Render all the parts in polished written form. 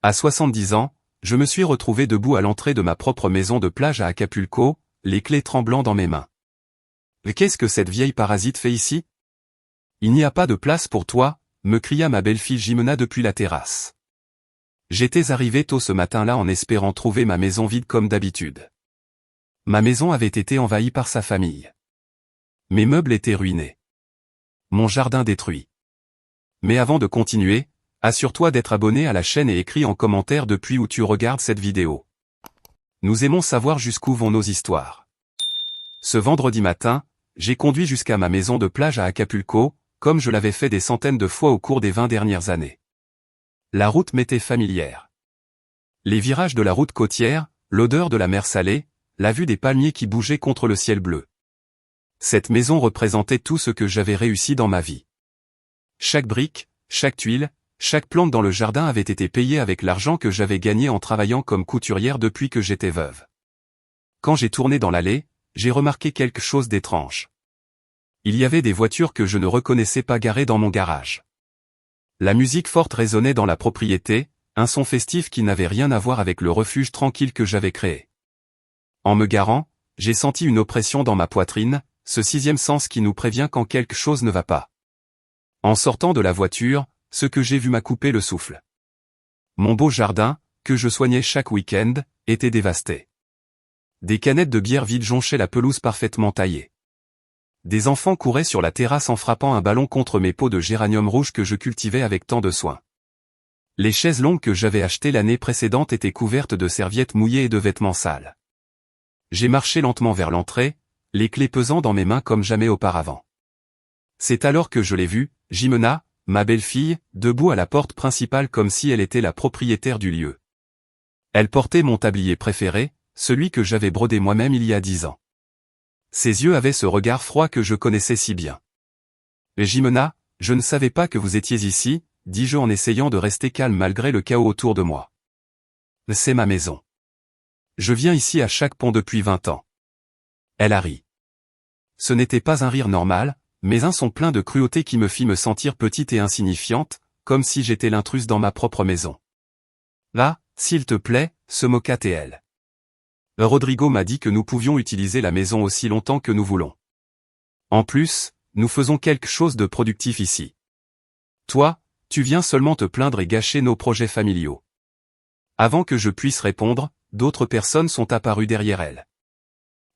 À 70 ans, je me suis retrouvé debout à l'entrée de ma propre maison de plage à Acapulco, les clés tremblant dans mes mains. Qu'est-ce que cette vieille parasite fait ici? Il n'y a pas de place pour toi, me cria ma belle-fille Jimena depuis la terrasse. J'étais arrivé tôt ce matin-là en espérant trouver ma maison vide comme d'habitude. Ma maison avait été envahie par sa famille. Mes meubles étaient ruinés. Mon jardin détruit. Mais avant de continuer, assure-toi d'être abonné à la chaîne et écris en commentaire depuis où tu regardes cette vidéo. Nous aimons savoir jusqu'où vont nos histoires. Ce vendredi matin, j'ai conduit jusqu'à ma maison de plage à Acapulco, comme je l'avais fait des centaines de fois au cours des 20 dernières années. La route m'était familière. Les virages de la route côtière, l'odeur de la mer salée, la vue des palmiers qui bougeaient contre le ciel bleu. Cette maison représentait tout ce que j'avais réussi dans ma vie. Chaque brique, chaque tuile, chaque plante dans le jardin avait été payée avec l'argent que j'avais gagné en travaillant comme couturière depuis que j'étais veuve. Quand j'ai tourné dans l'allée, j'ai remarqué quelque chose d'étrange. Il y avait des voitures que je ne reconnaissais pas garées dans mon garage. La musique forte résonnait dans la propriété, un son festif qui n'avait rien à voir avec le refuge tranquille que j'avais créé. En me garant, j'ai senti une oppression dans ma poitrine, ce sixième sens qui nous prévient quand quelque chose ne va pas. En sortant de la voiture, ce que j'ai vu m'a coupé le souffle. Mon beau jardin, que je soignais chaque week-end, était dévasté. Des canettes de bière vides jonchaient la pelouse parfaitement taillée. Des enfants couraient sur la terrasse en frappant un ballon contre mes pots de géranium rouge que je cultivais avec tant de soin. Les chaises longues que j'avais achetées l'année précédente étaient couvertes de serviettes mouillées et de vêtements sales. J'ai marché lentement vers l'entrée, les clés pesant dans mes mains comme jamais auparavant. C'est alors que je l'ai vue, Jimena, ma belle-fille, debout à la porte principale comme si elle était la propriétaire du lieu. Elle portait mon tablier préféré, celui que j'avais brodé moi-même il y a 10 ans. Ses yeux avaient ce regard froid que je connaissais si bien. « Jimena, je ne savais pas que vous étiez ici », dis-je en essayant de rester calme malgré le chaos autour de moi. « C'est ma maison. Je viens ici à chaque pont depuis 20 ans. » Elle a ri. Ce n'était pas un rire normal, mais un son plein de cruauté qui me fit me sentir petite et insignifiante, comme si j'étais l'intruse dans ma propre maison. « Là, s'il te plaît », se moqua elle. Rodrigo m'a dit que nous pouvions utiliser la maison aussi longtemps que nous voulons. En plus, nous faisons quelque chose de productif ici. Toi, tu viens seulement te plaindre et gâcher nos projets familiaux. Avant que je puisse répondre, d'autres personnes sont apparues derrière elle.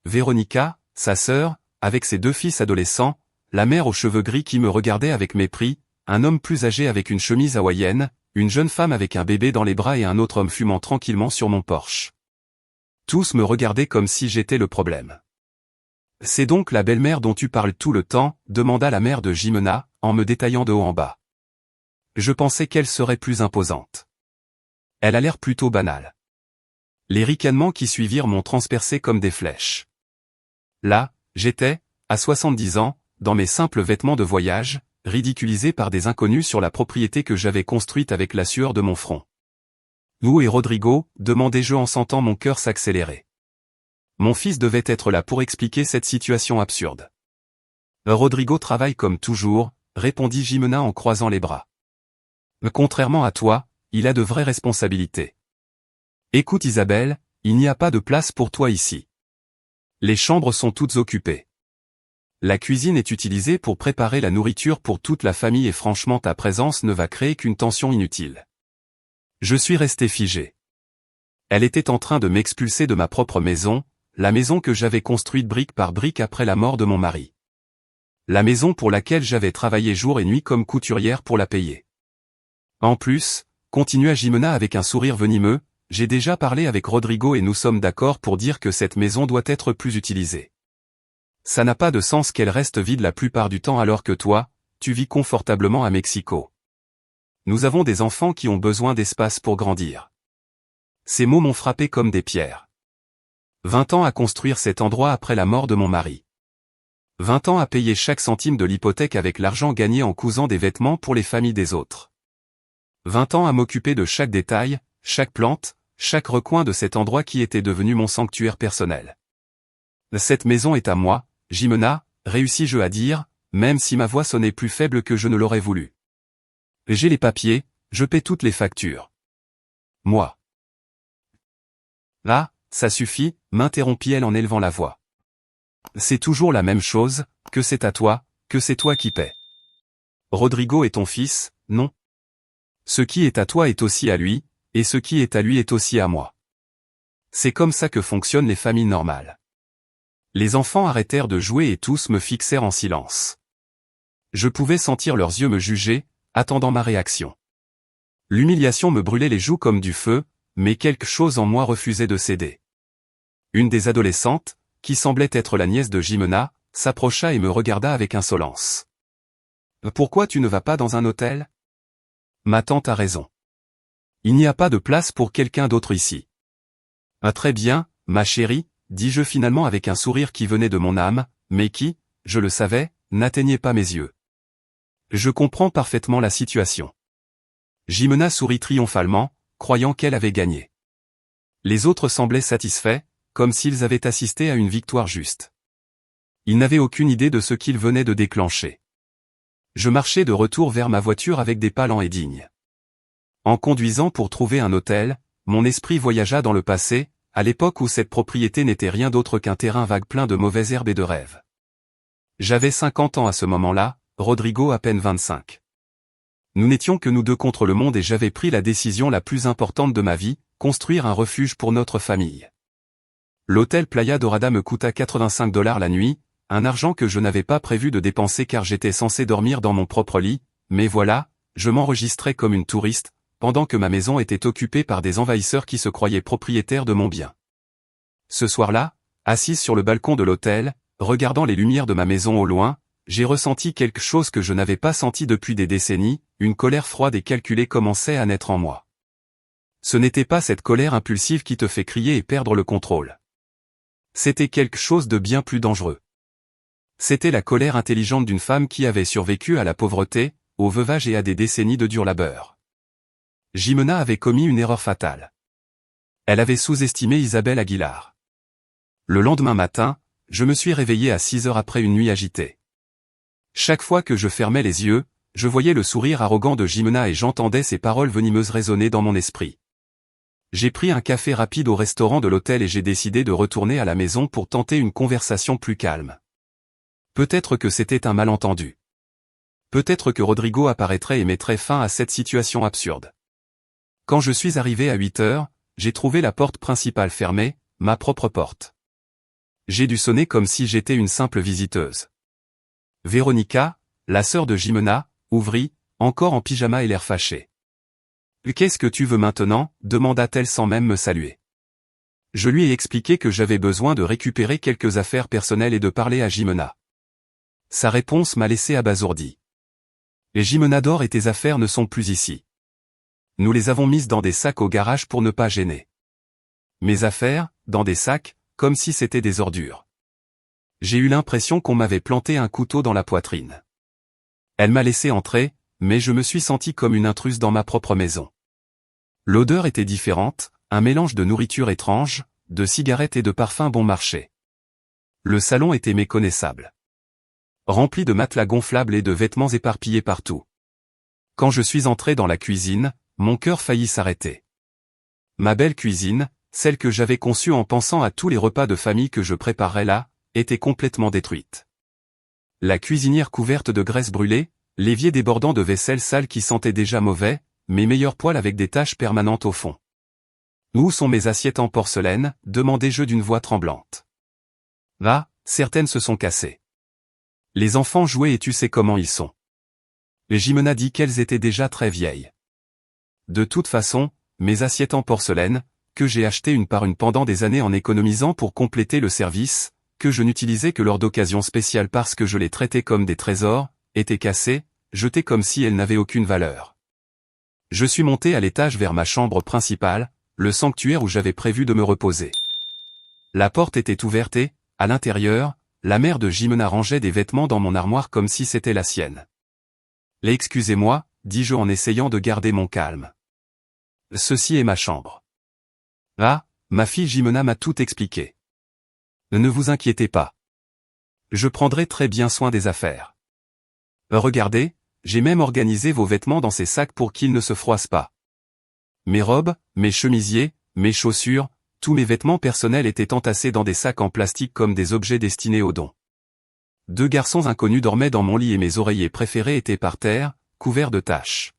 Véronica, sa sœur, avec ses 2 fils adolescents, la mère aux cheveux gris qui me regardait avec mépris, un homme plus âgé avec une chemise hawaïenne, une jeune femme avec un bébé dans les bras et un autre homme fumant tranquillement sur mon porche. Tous me regardaient comme si j'étais le problème. « C'est donc la belle-mère dont tu parles tout le temps ?» demanda la mère de Jimena, en me détaillant de haut en bas. Je pensais qu'elle serait plus imposante. Elle a l'air plutôt banale. Les ricanements qui suivirent m'ont transpercé comme des flèches. Là, j'étais, à 70 ans, dans mes simples vêtements de voyage, ridiculisé par des inconnus sur la propriété que j'avais construite avec la sueur de mon front. « Où est Rodrigo ?» demandai-je en sentant mon cœur s'accélérer. Mon fils devait être là pour expliquer cette situation absurde. « Rodrigo travaille comme toujours », répondit Jimena en croisant les bras. « Contrairement à toi, il a de vraies responsabilités. Écoute Isabelle, il n'y a pas de place pour toi ici. Les chambres sont toutes occupées. La cuisine est utilisée pour préparer la nourriture pour toute la famille et franchement ta présence ne va créer qu'une tension inutile. » Je suis resté figé. Elle était en train de m'expulser de ma propre maison, la maison que j'avais construite brique par brique après la mort de mon mari. La maison pour laquelle j'avais travaillé jour et nuit comme couturière pour la payer. En plus, continua Jimena avec un sourire venimeux, j'ai déjà parlé avec Rodrigo et nous sommes d'accord pour dire que cette maison doit être plus utilisée. Ça n'a pas de sens qu'elle reste vide la plupart du temps alors que toi, tu vis confortablement à Mexico. Nous avons des enfants qui ont besoin d'espace pour grandir. Ces mots m'ont frappé comme des pierres. 20 ans à construire cet endroit après la mort de mon mari. 20 ans à payer chaque centime de l'hypothèque avec l'argent gagné en cousant des vêtements pour les familles des autres. 20 ans à m'occuper de chaque détail, chaque plante, chaque recoin de cet endroit qui était devenu mon sanctuaire personnel. Cette maison est à moi, Jimena, réussis-je à dire, même si ma voix sonnait plus faible que je ne l'aurais voulu. J'ai les papiers, je paie toutes les factures. moi. Ah, ça suffit, m'interrompit-elle en élevant la voix. C'est toujours la même chose, que c'est à toi, que c'est toi qui paies. Rodrigo est ton fils, non? Ce qui est à toi est aussi à lui, et ce qui est à lui est aussi à moi. C'est comme ça que fonctionnent les familles normales. Les enfants arrêtèrent de jouer et tous me fixèrent en silence. Je pouvais sentir leurs yeux me juger, attendant ma réaction. L'humiliation me brûlait les joues comme du feu, mais quelque chose en moi refusait de céder. Une des adolescentes, qui semblait être la nièce de Jimena, s'approcha et me regarda avec insolence. « Pourquoi tu ne vas pas dans un hôtel ? Ma tante a raison. Il n'y a pas de place pour quelqu'un d'autre ici. » « Ah très bien, ma chérie, dis-je finalement avec un sourire qui venait de mon âme, mais qui, je le savais, n'atteignait pas mes yeux. Je comprends parfaitement la situation. Jimena sourit triomphalement, croyant qu'elle avait gagné. Les autres semblaient satisfaits, comme s'ils avaient assisté à une victoire juste. Ils n'avaient aucune idée de ce qu'ils venaient de déclencher. Je marchais de retour vers ma voiture avec des pas lents et dignes. En conduisant pour trouver un hôtel, mon esprit voyagea dans le passé, à l'époque où cette propriété n'était rien d'autre qu'un terrain vague plein de mauvaises herbes et de rêves. J'avais 50 ans à ce moment-là, Rodrigo à peine 25. Nous n'étions que nous deux contre le monde et j'avais pris la décision la plus importante de ma vie, construire un refuge pour notre famille. L'hôtel Playa Dorada me coûta $85 la nuit, un argent que je n'avais pas prévu de dépenser car j'étais censé dormir dans mon propre lit, mais voilà, je m'enregistrais comme une touriste, pendant que ma maison était occupée par des envahisseurs qui se croyaient propriétaires de mon bien. Ce soir-là, assise sur le balcon de l'hôtel, regardant les lumières de ma maison au loin, j'ai ressenti quelque chose que je n'avais pas senti depuis des décennies, une colère froide et calculée commençait à naître en moi. Ce n'était pas cette colère impulsive qui te fait crier et perdre le contrôle. C'était quelque chose de bien plus dangereux. C'était la colère intelligente d'une femme qui avait survécu à la pauvreté, au veuvage et à des décennies de dur labeur. Jimena avait commis une erreur fatale. Elle avait sous-estimé Isabelle Aguilar. Le lendemain matin, je me suis réveillé à 6 heures après une nuit agitée. Chaque fois que je fermais les yeux, je voyais le sourire arrogant de Jimena et j'entendais ses paroles venimeuses résonner dans mon esprit. J'ai pris un café rapide au restaurant de l'hôtel et j'ai décidé de retourner à la maison pour tenter une conversation plus calme. Peut-être que c'était un malentendu. Peut-être que Rodrigo apparaîtrait et mettrait fin à cette situation absurde. Quand je suis arrivé à 8 heures, j'ai trouvé la porte principale fermée, ma propre porte. J'ai dû sonner comme si j'étais une simple visiteuse. Véronica, la sœur de Jimena, ouvrit, encore en pyjama et l'air fâché. « Qu'est-ce que tu veux maintenant » demanda-t-elle sans même me saluer. Je lui ai expliqué que j'avais besoin de récupérer quelques affaires personnelles et de parler à Jimena. Sa réponse m'a laissé abasourdi. « Les Jimena d'or et tes affaires ne sont plus ici. Nous les avons mises dans des sacs au garage pour ne pas gêner. Mes affaires, dans des sacs, comme si c'était des ordures. » J'ai eu l'impression qu'on m'avait planté un couteau dans la poitrine. Elle m'a laissé entrer, mais je me suis senti comme une intruse dans ma propre maison. L'odeur était différente, un mélange de nourriture étrange, de cigarettes et de parfums bon marché. Le salon était méconnaissable. Rempli de matelas gonflables et de vêtements éparpillés partout. Quand je suis entré dans la cuisine, mon cœur faillit s'arrêter. Ma belle cuisine, celle que j'avais conçue en pensant à tous les repas de famille que je préparerais là, était complètement détruite. La cuisinière couverte de graisse brûlée, l'évier débordant de vaisselle sale qui sentait déjà mauvais, mes meilleurs poêles avec des taches permanentes au fond. « Où sont mes assiettes en porcelaine » demandai-je d'une voix tremblante. « Ah, certaines se sont cassées. Les enfants jouaient et tu sais comment ils sont. » Et Jimena dit qu'elles étaient déjà très vieilles. De toute façon, mes assiettes en porcelaine, que j'ai achetées une par une pendant des années en économisant pour compléter le service, que je n'utilisais que lors d'occasions spéciales parce que je les traitais comme des trésors, étaient cassées, jetées comme si elles n'avaient aucune valeur. Je suis monté à l'étage vers ma chambre principale, le sanctuaire où j'avais prévu de me reposer. La porte était ouverte et, à l'intérieur, la mère de Jimena rangeait des vêtements dans mon armoire comme si c'était la sienne. « Excusez-moi » dis-je en essayant de garder mon calme. « Ceci est ma chambre. » « Ah, ma fille Jimena m'a tout expliqué. » « Ne vous inquiétez pas. Je prendrai très bien soin des affaires. Regardez, j'ai même organisé vos vêtements dans ces sacs pour qu'ils ne se froissent pas. Mes robes, mes chemisiers, mes chaussures, tous mes vêtements personnels étaient entassés dans des sacs en plastique comme des objets destinés aux dons. 2 garçons inconnus dormaient dans mon lit et mes oreillers préférés étaient par terre, couverts de taches.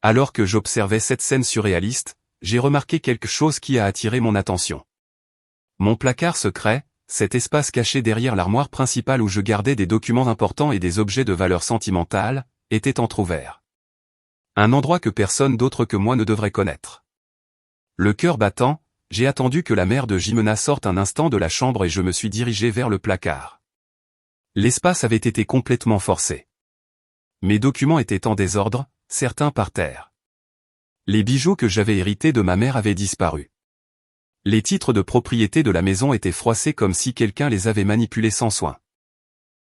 Alors que j'observais cette scène surréaliste, j'ai remarqué quelque chose qui a attiré mon attention. Mon placard secret, cet espace caché derrière l'armoire principale où je gardais des documents importants et des objets de valeur sentimentale, était entrouvert. Un endroit que personne d'autre que moi ne devrait connaître. Le cœur battant, j'ai attendu que la mère de Jimena sorte un instant de la chambre et je me suis dirigé vers le placard. L'espace avait été complètement forcé. Mes documents étaient en désordre, certains par terre. Les bijoux que j'avais hérités de ma mère avaient disparu. Les titres de propriété de la maison étaient froissés comme si quelqu'un les avait manipulés sans soin.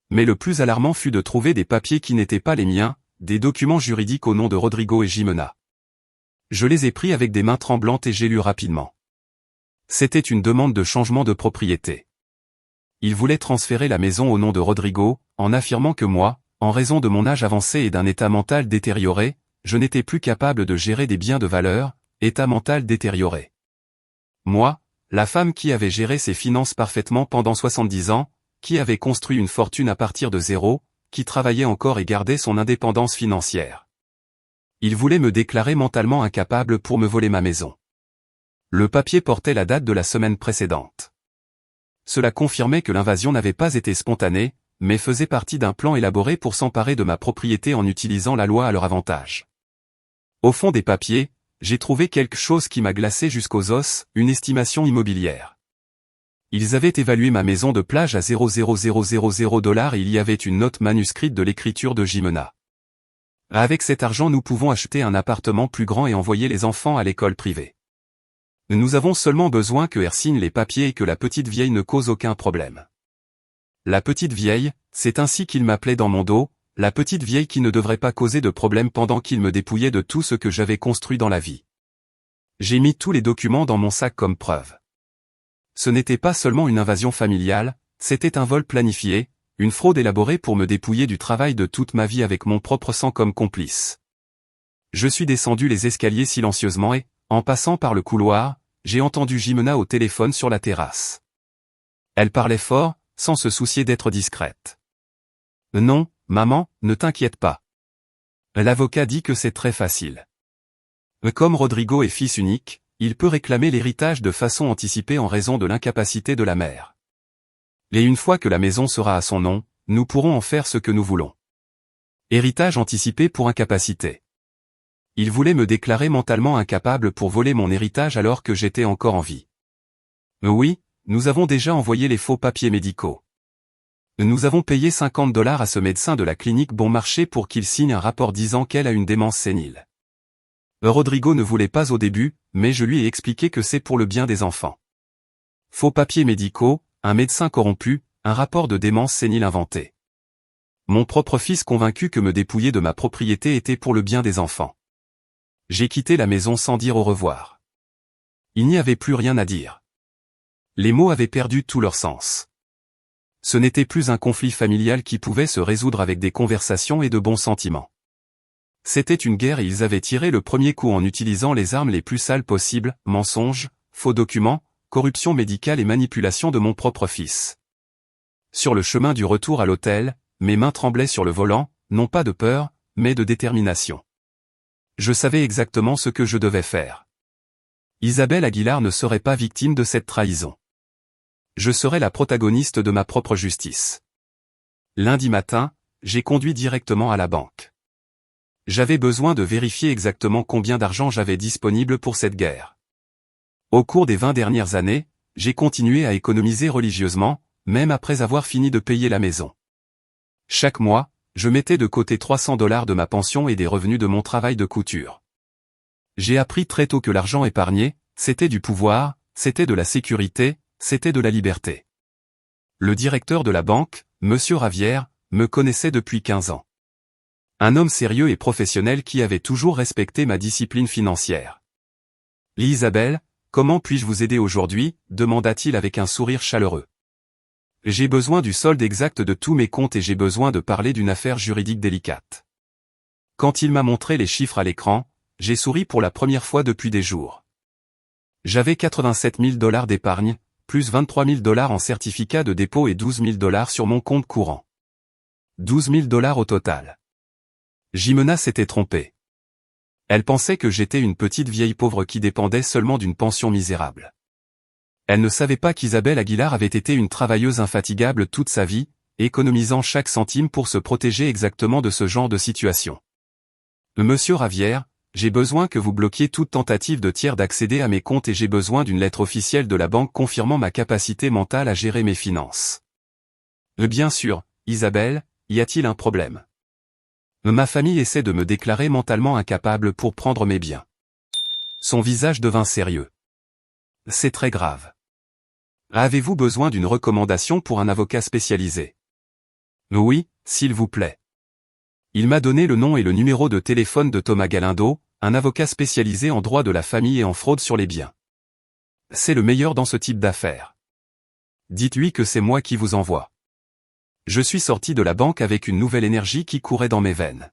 Mais le plus alarmant fut de trouver des papiers qui n'étaient pas les miens, des documents juridiques au nom de Rodrigo et Jimena. Je les ai pris avec des mains tremblantes et j'ai lu rapidement. C'était une demande de changement de propriété. Ils voulaient transférer la maison au nom de Rodrigo, en affirmant que moi, en raison de mon âge avancé et d'un état mental détérioré, je n'étais plus capable de gérer des biens de valeur, état mental détérioré. Moi, la femme qui avait géré ses finances parfaitement pendant 70 ans, qui avait construit une fortune à partir de zéro, qui travaillait encore et gardait son indépendance financière. Ils voulaient me déclarer mentalement incapable pour me voler ma maison. Le papier portait la date de la semaine précédente. Cela confirmait que l'invasion n'avait pas été spontanée, mais faisait partie d'un plan élaboré pour s'emparer de ma propriété en utilisant la loi à leur avantage. Au fond des papiers, j'ai trouvé quelque chose qui m'a glacé jusqu'aux os, une estimation immobilière. Ils avaient évalué ma maison de plage à $0,0000 et il y avait une note manuscrite de l'écriture de Jimena. Avec cet argent nous pouvons acheter un appartement plus grand et envoyer les enfants à l'école privée. Nous avons seulement besoin que R signe les papiers et que la petite vieille ne cause aucun problème. La petite vieille, c'est ainsi qu'il m'appelait dans mon dos, la petite vieille qui ne devrait pas causer de problème pendant qu'il me dépouillait de tout ce que j'avais construit dans la vie. J'ai mis tous les documents dans mon sac comme preuve. Ce n'était pas seulement une invasion familiale, c'était un vol planifié, une fraude élaborée pour me dépouiller du travail de toute ma vie avec mon propre sang comme complice. Je suis descendu les escaliers silencieusement et, en passant par le couloir, j'ai entendu Jimena au téléphone sur la terrasse. Elle parlait fort, sans se soucier d'être discrète. « Non, maman, ne t'inquiète pas. L'avocat dit que c'est très facile. Comme Rodrigo est fils unique, il peut réclamer l'héritage de façon anticipée en raison de l'incapacité de la mère. Et une fois que la maison sera à son nom, nous pourrons en faire ce que nous voulons. Héritage anticipé pour incapacité. Il voulait me déclarer mentalement incapable pour voler mon héritage alors que j'étais encore en vie. Oui, nous avons déjà envoyé les faux papiers médicaux. Nous avons payé $50 à ce médecin de la clinique bon marché pour qu'il signe un rapport disant qu'elle a une démence sénile. Rodrigo ne voulait pas au début, mais je lui ai expliqué que c'est pour le bien des enfants. Faux papiers médicaux, un médecin corrompu, un rapport de démence sénile inventé. Mon propre fils convaincu que me dépouiller de ma propriété était pour le bien des enfants. J'ai quitté la maison sans dire au revoir. Il n'y avait plus rien à dire. Les mots avaient perdu tout leur sens. Ce n'était plus un conflit familial qui pouvait se résoudre avec des conversations et de bons sentiments. C'était une guerre et ils avaient tiré le premier coup en utilisant les armes les plus sales possibles, mensonges, faux documents, corruption médicale et manipulation de mon propre fils. Sur le chemin du retour à l'hôtel, mes mains tremblaient sur le volant, non pas de peur, mais de détermination. Je savais exactement ce que je devais faire. Isabelle Aguilar ne serait pas victime de cette trahison. Je serais la protagoniste de ma propre justice. Lundi matin, j'ai conduit directement à la banque. J'avais besoin de vérifier exactement combien d'argent j'avais disponible pour cette guerre. Au cours des 20 dernières années, j'ai continué à économiser religieusement, même après avoir fini de payer la maison. Chaque mois, je mettais de côté $300 de ma pension et des revenus de mon travail de couture. J'ai appris très tôt que l'argent épargné, c'était du pouvoir, c'était de la sécurité, c'était de la liberté. Le directeur de la banque, Monsieur Ravière, me connaissait depuis 15 ans. Un homme sérieux et professionnel qui avait toujours respecté ma discipline financière. « Isabelle, comment puis-je vous aider aujourd'hui » demanda-t-il avec un sourire chaleureux. « J'ai besoin du solde exact de tous mes comptes et j'ai besoin de parler d'une affaire juridique délicate. » Quand il m'a montré les chiffres à l'écran, j'ai souri pour la première fois depuis des jours. J'avais 87 000 $ d'épargne, plus 23 000 $ en certificat de dépôt et 12 000 $ sur mon compte courant. 12 000 $ au total. Jimena s'était trompée. Elle pensait que j'étais une petite vieille pauvre qui dépendait seulement d'une pension misérable. Elle ne savait pas qu'Isabelle Aguilar avait été une travailleuse infatigable toute sa vie, économisant chaque centime pour se protéger exactement de ce genre de situation. Monsieur Ravière, j'ai besoin que vous bloquiez toute tentative de tiers d'accéder à mes comptes et j'ai besoin d'une lettre officielle de la banque confirmant ma capacité mentale à gérer mes finances. Bien sûr, Isabelle, y a-t-il un problème? Ma famille essaie de me déclarer mentalement incapable pour prendre mes biens. Son visage devint sérieux. C'est très grave. Avez-vous besoin d'une recommandation pour un avocat spécialisé? Oui, s'il vous plaît. Il m'a donné le nom et le numéro de téléphone de Thomas Galindo, un avocat spécialisé en droit de la famille et en fraude sur les biens. C'est le meilleur dans ce type d'affaires. Dites-lui que c'est moi qui vous envoie. Je suis sorti de la banque avec une nouvelle énergie qui courait dans mes veines.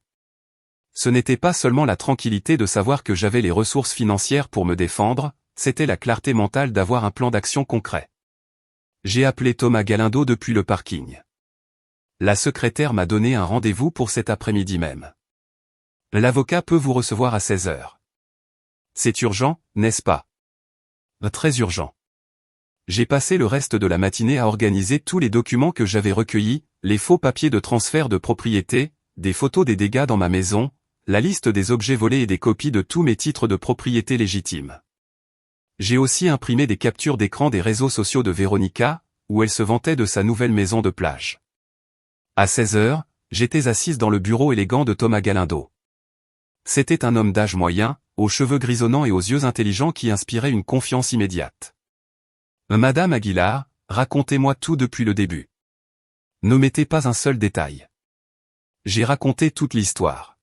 Ce n'était pas seulement la tranquillité de savoir que j'avais les ressources financières pour me défendre, c'était la clarté mentale d'avoir un plan d'action concret. J'ai appelé Thomas Galindo depuis le parking. La secrétaire m'a donné un rendez-vous pour cet après-midi même. L'avocat peut vous recevoir à 16 heures. C'est urgent, n'est-ce pas? Très urgent. J'ai passé le reste de la matinée à organiser tous les documents que j'avais recueillis, les faux papiers de transfert de propriété, des photos des dégâts dans ma maison, la liste des objets volés et des copies de tous mes titres de propriété légitimes. J'ai aussi imprimé des captures d'écran des réseaux sociaux de Véronica, où elle se vantait de sa nouvelle maison de plage. À 16 heures, j'étais assise dans le bureau élégant de Thomas Galindo. C'était un homme d'âge moyen, aux cheveux grisonnants et aux yeux intelligents qui inspiraient une confiance immédiate. Madame Aguilar, racontez-moi tout depuis le début. N'omettez pas un seul détail. J'ai raconté toute l'histoire.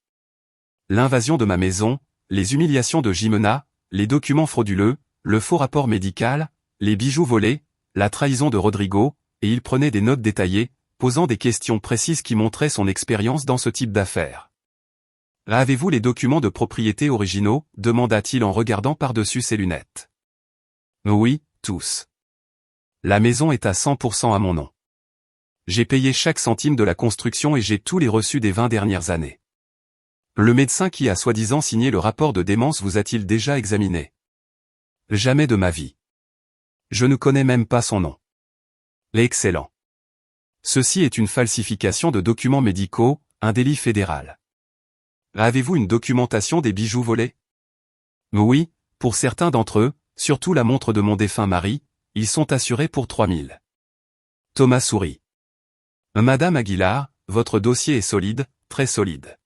L'invasion de ma maison, les humiliations de Jimena, les documents frauduleux, le faux rapport médical, les bijoux volés, la trahison de Rodrigo, et il prenait des notes détaillées, posant des questions précises qui montraient son expérience dans ce type d'affaires. Avez-vous les documents de propriété originaux? Demanda-t-il en regardant par-dessus ses lunettes. Oui, tous. La maison est à 100% à mon nom. J'ai payé chaque centime de la construction et j'ai tous les reçus des 20 dernières années. Le médecin qui a soi-disant signé le rapport de démence vous a-t-il déjà examiné? Jamais de ma vie. Je ne connais même pas son nom. Excellent. Ceci est une falsification de documents médicaux, un délit fédéral. Avez-vous une documentation des bijoux volés? Oui, pour certains d'entre eux, surtout la montre de mon défunt mari, ils sont assurés pour 3 000. Thomas sourit. Madame Aguilar, votre dossier est solide, très solide.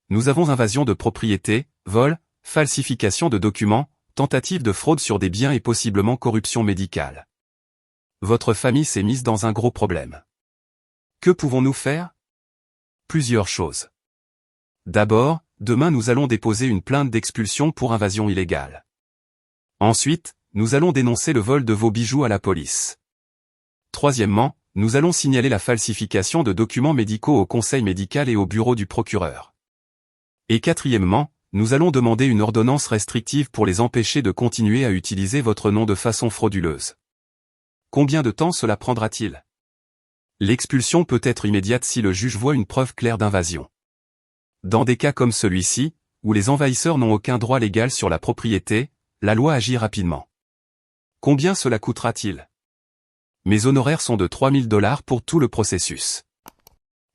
Nous avons invasion de propriété, vol, falsification de documents, tentative de fraude sur des biens et possiblement corruption médicale. Votre famille s'est mise dans un gros problème. Que pouvons-nous faire? Plusieurs choses. D'abord, demain nous allons déposer une plainte d'expulsion pour invasion illégale. Ensuite, nous allons dénoncer le vol de vos bijoux à la police. Troisièmement, nous allons signaler la falsification de documents médicaux au conseil médical et au bureau du procureur. Et quatrièmement, nous allons demander une ordonnance restrictive pour les empêcher de continuer à utiliser votre nom de façon frauduleuse. Combien de temps cela prendra-t-il? L'expulsion peut être immédiate si le juge voit une preuve claire d'invasion. Dans des cas comme celui-ci, où les envahisseurs n'ont aucun droit légal sur la propriété, la loi agit rapidement. Combien cela coûtera-t-il? Mes honoraires sont de 3 000 $ pour tout le processus.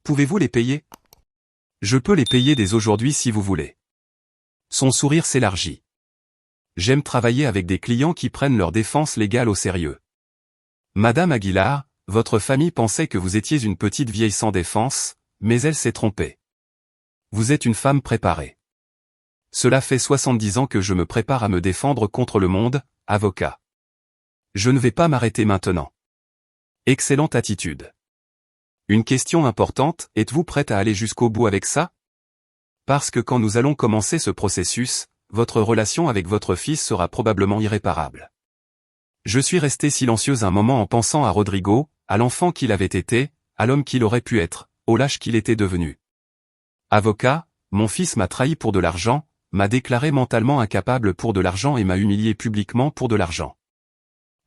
Pouvez-vous les payer? Je peux les payer dès aujourd'hui si vous voulez. Son sourire s'élargit. J'aime travailler avec des clients qui prennent leur défense légale au sérieux. Madame Aguilar, votre famille pensait que vous étiez une petite vieille sans défense, mais elle s'est trompée. Vous êtes une femme préparée. Cela fait 70 ans que je me prépare à me défendre contre le monde, avocat. Je ne vais pas m'arrêter maintenant. Excellente attitude. Une question importante, êtes-vous prête à aller jusqu'au bout avec ça? Parce que quand nous allons commencer ce processus, votre relation avec votre fils sera probablement irréparable. Je suis resté silencieuse un moment en pensant à Rodrigo, à l'enfant qu'il avait été, à l'homme qu'il aurait pu être, au lâche qu'il était devenu. Avocat, mon fils m'a trahi pour de l'argent, m'a déclaré mentalement incapable pour de l'argent et m'a humilié publiquement pour de l'argent.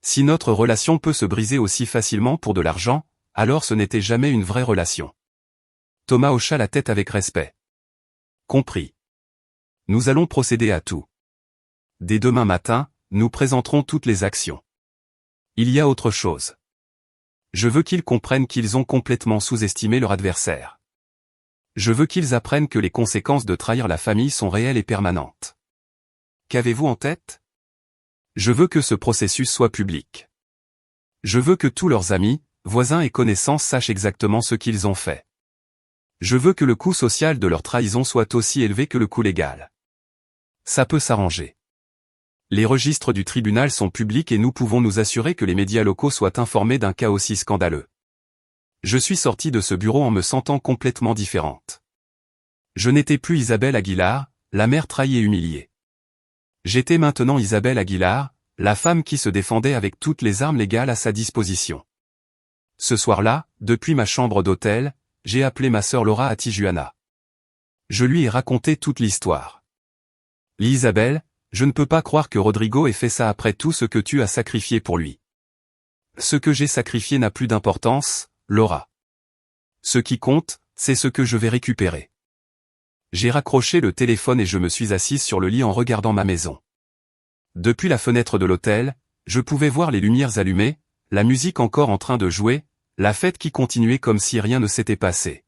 Si notre relation peut se briser aussi facilement pour de l'argent, alors ce n'était jamais une vraie relation. Thomas hocha la tête avec respect. Compris. Nous allons procéder à tout. Dès demain matin, nous présenterons toutes les actions. Il y a autre chose. Je veux qu'ils comprennent qu'ils ont complètement sous-estimé leur adversaire. Je veux qu'ils apprennent que les conséquences de trahir la famille sont réelles et permanentes. Qu'avez-vous en tête? Je veux que ce processus soit public. Je veux que tous leurs amis, voisins et connaissances sachent exactement ce qu'ils ont fait. Je veux que le coût social de leur trahison soit aussi élevé que le coût légal. Ça peut s'arranger. Les registres du tribunal sont publics et nous pouvons nous assurer que les médias locaux soient informés d'un cas aussi scandaleux. Je suis sortie de ce bureau en me sentant complètement différente. Je n'étais plus Isabelle Aguilar, la mère trahie et humiliée. J'étais maintenant Isabelle Aguilar, la femme qui se défendait avec toutes les armes légales à sa disposition. Ce soir-là, depuis ma chambre d'hôtel, j'ai appelé ma sœur Laura à Tijuana. Je lui ai raconté toute l'histoire. Isabelle, je ne peux pas croire que Rodrigo ait fait ça après tout ce que tu as sacrifié pour lui. Ce que j'ai sacrifié n'a plus d'importance, Laura. Ce qui compte, c'est ce que je vais récupérer. J'ai raccroché le téléphone et je me suis assise sur le lit en regardant ma maison. Depuis la fenêtre de l'hôtel, je pouvais voir les lumières allumées, la musique encore en train de jouer, la fête qui continuait comme si rien ne s'était passé.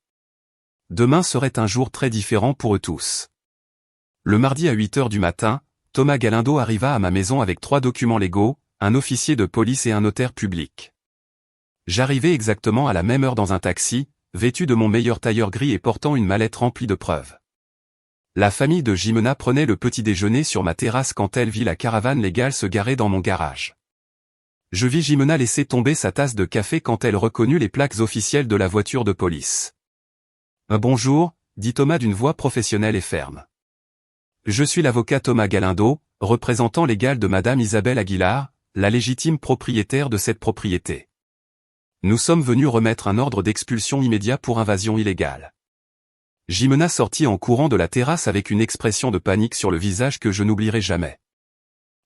Demain serait un jour très différent pour eux tous. Le mardi à 8 heures du matin, Thomas Galindo arriva à ma maison avec 3 documents légaux, un officier de police et un notaire public. J'arrivai exactement à la même heure dans un taxi, vêtu de mon meilleur tailleur gris et portant une mallette remplie de preuves. La famille de Jimena prenait le petit déjeuner sur ma terrasse quand elle vit la caravane légale se garer dans mon garage. Je vis Jimena laisser tomber sa tasse de café quand elle reconnut les plaques officielles de la voiture de police. « Bonjour », dit Thomas d'une voix professionnelle et ferme. Je suis l'avocat Thomas Galindo, représentant légal de Madame Isabelle Aguilar, la légitime propriétaire de cette propriété. Nous sommes venus remettre un ordre d'expulsion immédiat pour invasion illégale. Jimena sortit en courant de la terrasse avec une expression de panique sur le visage que je n'oublierai jamais.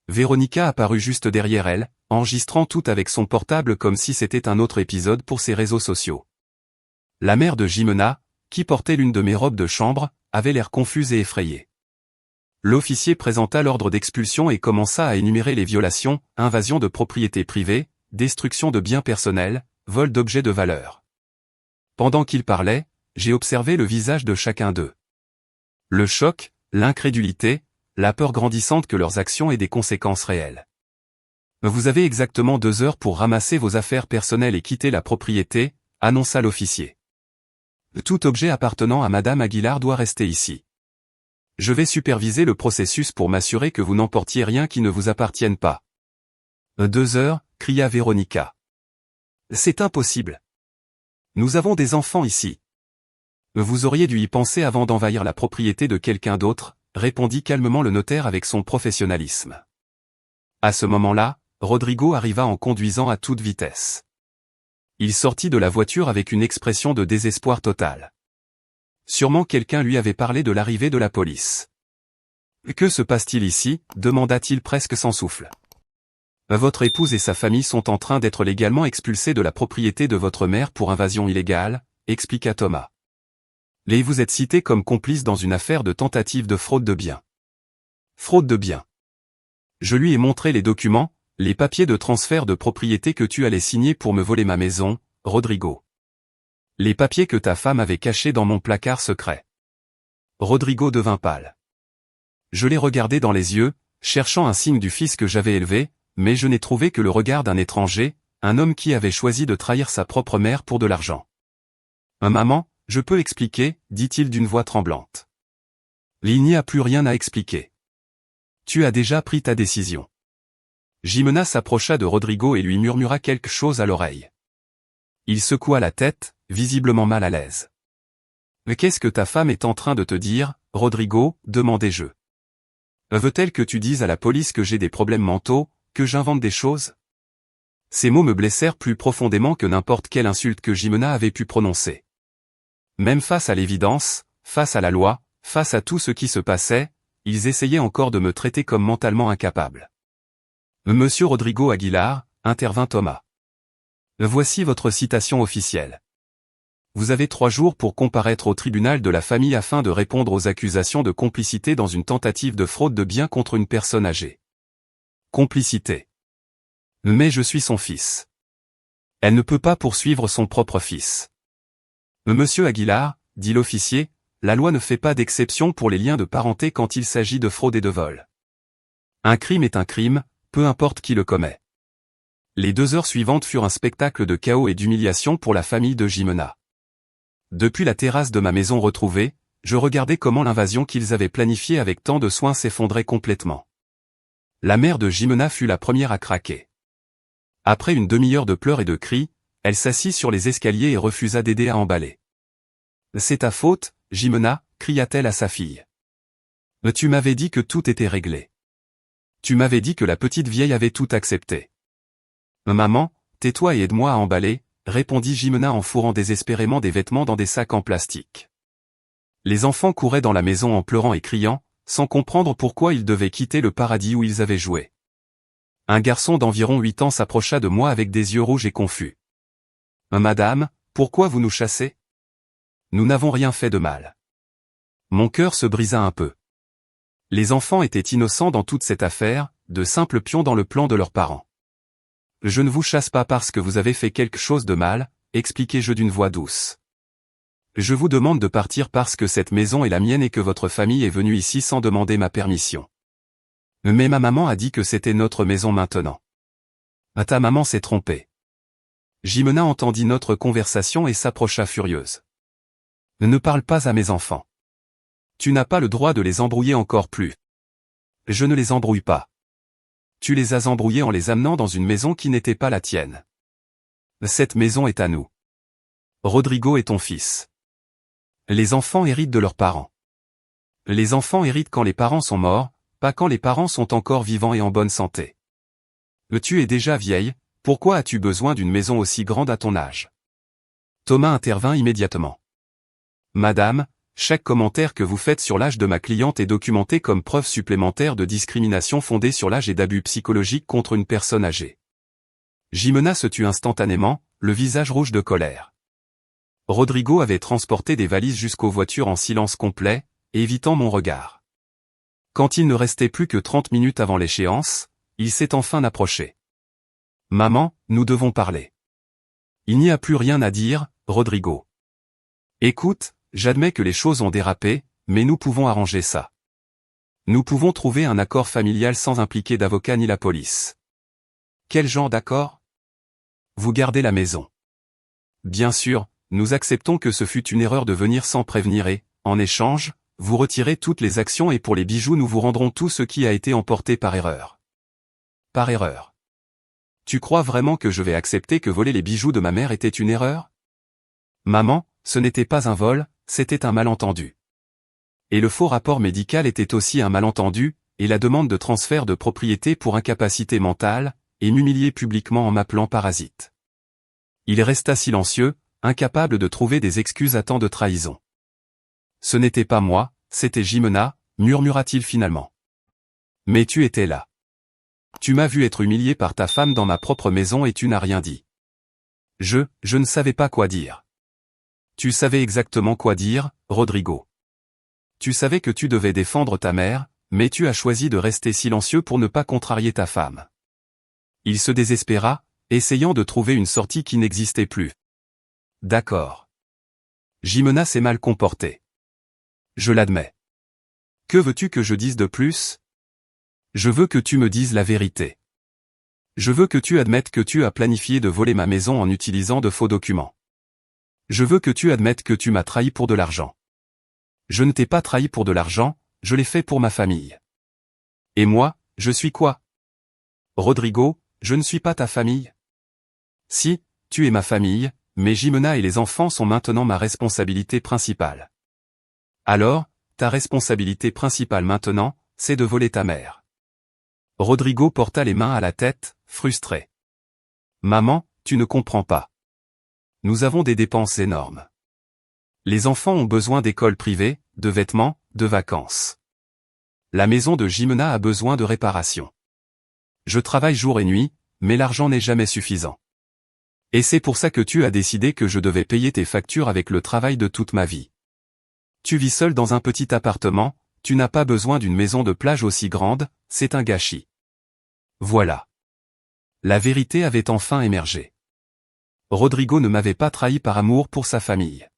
Véronica apparut juste derrière elle, enregistrant tout avec son portable comme si c'était un autre épisode pour ses réseaux sociaux. La mère de Jimena, qui portait l'une de mes robes de chambre, avait l'air confuse et effrayée. L'officier présenta l'ordre d'expulsion et commença à énumérer les violations, invasion de propriété privée, destruction de biens personnels, vol d'objets de valeur. Pendant qu'il parlait, j'ai observé le visage de chacun d'eux. Le choc, l'incrédulité, la peur grandissante que leurs actions aient des conséquences réelles. Vous avez exactement 2 heures pour ramasser vos affaires personnelles et quitter la propriété, annonça l'officier. Tout objet appartenant à Madame Aguilar doit rester ici. Je vais superviser le processus pour m'assurer que vous n'emportiez rien qui ne vous appartienne pas. 2 heures, cria Véronica. C'est impossible. Nous avons des enfants ici. Vous auriez dû y penser avant d'envahir la propriété de quelqu'un d'autre, répondit calmement le notaire avec son professionnalisme. À ce moment-là, Rodrigo arriva en conduisant à toute vitesse. Il sortit de la voiture avec une expression de désespoir total. Sûrement quelqu'un lui avait parlé de l'arrivée de la police. « Que se passe-t-il ici » demanda-t-il presque sans souffle. « Votre épouse et sa famille sont en train d'être légalement expulsés de la propriété de votre mère pour invasion illégale » expliqua Thomas. « Et vous êtes cité comme complice dans une affaire de tentative de fraude de biens. » Fraude de biens. Je lui ai montré les documents, les papiers de transfert de propriété que tu allais signer pour me voler ma maison, Rodrigo. Les papiers que ta femme avait cachés dans mon placard secret. Rodrigo devint pâle. Je l'ai regardé dans les yeux, cherchant un signe du fils que j'avais élevé, mais je n'ai trouvé que le regard d'un étranger, un homme qui avait choisi de trahir sa propre mère pour de l'argent. « Maman, je peux expliquer, dit-il d'une voix tremblante. Il n'y a plus rien à expliquer. Tu as déjà pris ta décision. Jimena s'approcha de Rodrigo et lui murmura quelque chose à l'oreille. Il secoua la tête, visiblement mal à l'aise. « Mais qu'est-ce que ta femme est en train de te dire, Rodrigo » demandai-je. « Veut-elle que tu dises à la police que j'ai des problèmes mentaux, que j'invente des choses ?» Ces mots me blessèrent plus profondément que n'importe quelle insulte que Jimena avait pu prononcer. Même face à l'évidence, face à la loi, face à tout ce qui se passait, ils essayaient encore de me traiter comme mentalement incapable. Monsieur Rodrigo Aguilar, intervint Thomas. Voici votre citation officielle. Vous avez 3 jours pour comparaître au tribunal de la famille afin de répondre aux accusations de complicité dans une tentative de fraude de biens contre une personne âgée. Complicité. Mais je suis son fils. Elle ne peut pas poursuivre son propre fils. Monsieur Aguilar, dit l'officier, la loi ne fait pas d'exception pour les liens de parenté quand il s'agit de fraude et de vol. Un crime est un crime, peu importe qui le commet. Les 2 heures suivantes furent un spectacle de chaos et d'humiliation pour la famille de Jimena. Depuis la terrasse de ma maison retrouvée, je regardais comment l'invasion qu'ils avaient planifiée avec tant de soin s'effondrait complètement. La mère de Jimena fut la première à craquer. Après une demi-heure de pleurs et de cris, elle s'assit sur les escaliers et refusa d'aider à emballer. « C'est ta faute, Jimena » cria-t-elle à sa fille. « Tu m'avais dit que tout était réglé. Tu m'avais dit que la petite vieille avait tout accepté. »« Maman, tais-toi et aide-moi à emballer » répondit Jimena en fourrant désespérément des vêtements dans des sacs en plastique. Les enfants couraient dans la maison en pleurant et criant, sans comprendre pourquoi ils devaient quitter le paradis où ils avaient joué. Un garçon d'environ 8 ans s'approcha de moi avec des yeux rouges et confus. « Madame, pourquoi vous nous chassez ? Nous n'avons rien fait de mal. » Mon cœur se brisa un peu. Les enfants étaient innocents dans toute cette affaire, de simples pions dans le plan de leurs parents. « Je ne vous chasse pas parce que vous avez fait quelque chose de mal, expliquai-je d'une voix douce. Je vous demande de partir parce que cette maison est la mienne et que votre famille est venue ici sans demander ma permission. Mais ma maman a dit que c'était notre maison maintenant. » « Ta maman s'est trompée. » Jimena entendit notre conversation et s'approcha furieuse. « Ne parle pas à mes enfants. Tu n'as pas le droit de les embrouiller encore plus. » « Je ne les embrouille pas. Tu les as embrouillés en les amenant dans une maison qui n'était pas la tienne. Cette maison est à nous. Rodrigo est ton fils. Les enfants héritent de leurs parents. Les enfants héritent quand les parents sont morts, pas quand les parents sont encore vivants et en bonne santé. Tu es déjà vieille, pourquoi as-tu besoin d'une maison aussi grande à ton âge ? Thomas intervint immédiatement. Madame, chaque commentaire que vous faites sur l'âge de ma cliente est documenté comme preuve supplémentaire de discrimination fondée sur l'âge et d'abus psychologiques contre une personne âgée. Jimena se tut instantanément, le visage rouge de colère. Rodrigo avait transporté des valises jusqu'aux voitures en silence complet, évitant mon regard. Quand il ne restait plus que 30 minutes avant l'échéance, il s'est enfin approché. « Maman, nous devons parler. » « Il n'y a plus rien à dire, Rodrigo. Écoute, j'admets que les choses ont dérapé, mais nous pouvons arranger ça. Nous pouvons trouver un accord familial sans impliquer d'avocat ni la police. » « Quel genre d'accord ? » « Vous gardez la maison. Bien sûr, nous acceptons que ce fut une erreur de venir sans prévenir et, en échange, vous retirez toutes les actions et pour les bijoux nous vous rendrons tout ce qui a été emporté par erreur. » « Par erreur. Tu crois vraiment que je vais accepter que voler les bijoux de ma mère était une erreur ? Maman, ce n'était pas un vol, c'était un malentendu. Et le faux rapport médical était aussi un malentendu, et la demande de transfert de propriété pour incapacité mentale, et m'humilier publiquement en m'appelant parasite. Il resta silencieux, incapable de trouver des excuses à tant de trahison. Ce n'était pas moi, c'était Jimena, murmura-t-il finalement. Mais tu étais là. Tu m'as vu être humilié par ta femme dans ma propre maison et tu n'as rien dit. Je ne savais pas quoi dire. Tu savais exactement quoi dire, Rodrigo. Tu savais que tu devais défendre ta mère, mais tu as choisi de rester silencieux pour ne pas contrarier ta femme. Il se désespéra, essayant de trouver une sortie qui n'existait plus. D'accord. Jimena s'est mal comportée. Je l'admets. Que veux-tu que je dise de plus ? Je veux que tu me dises la vérité. Je veux que tu admettes que tu as planifié de voler ma maison en utilisant de faux documents. Je veux que tu admettes que tu m'as trahi pour de l'argent. Je ne t'ai pas trahi pour de l'argent, je l'ai fait pour ma famille. Et moi, je suis quoi ? Rodrigo, je ne suis pas ta famille. Si, tu es ma famille, mais Jimena et les enfants sont maintenant ma responsabilité principale. Alors, ta responsabilité principale maintenant, c'est de voler ta mère. Rodrigo porta les mains à la tête, frustré. Maman, tu ne comprends pas. Nous avons des dépenses énormes. Les enfants ont besoin d'écoles privées, de vêtements, de vacances. La maison de Jimena a besoin de réparation. Je travaille jour et nuit, mais l'argent n'est jamais suffisant. Et c'est pour ça que tu as décidé que je devais payer tes factures avec le travail de toute ma vie. Tu vis seul dans un petit appartement, tu n'as pas besoin d'une maison de plage aussi grande, c'est un gâchis. Voilà. La vérité avait enfin émergé. Rodrigo ne m'avait pas trahi par amour pour sa famille.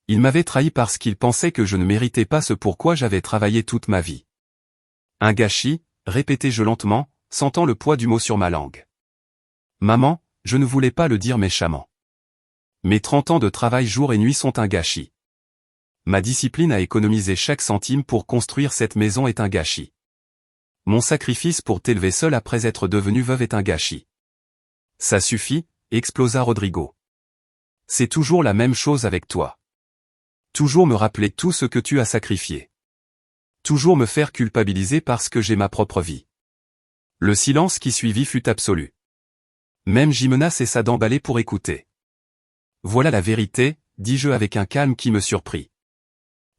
Il m'avait trahi parce qu'il pensait que je ne méritais pas ce pourquoi j'avais travaillé toute ma vie. Un gâchis, répétai-je lentement, sentant le poids du mot sur ma langue. Maman, je ne voulais pas le dire méchamment. Mes 30 ans de travail jour et nuit sont un gâchis. Ma discipline à économiser chaque centime pour construire cette maison est un gâchis. Mon sacrifice pour t'élever seul après être devenue veuve est un gâchis. Ça suffit, explosa Rodrigo. C'est toujours la même chose avec toi. Toujours me rappeler tout ce que tu as sacrifié. Toujours me faire culpabiliser parce que j'ai ma propre vie. Le silence qui suivit fut absolu. Même Jimena cessa d'emballer pour écouter. Voilà la vérité, dis-je avec un calme qui me surprit.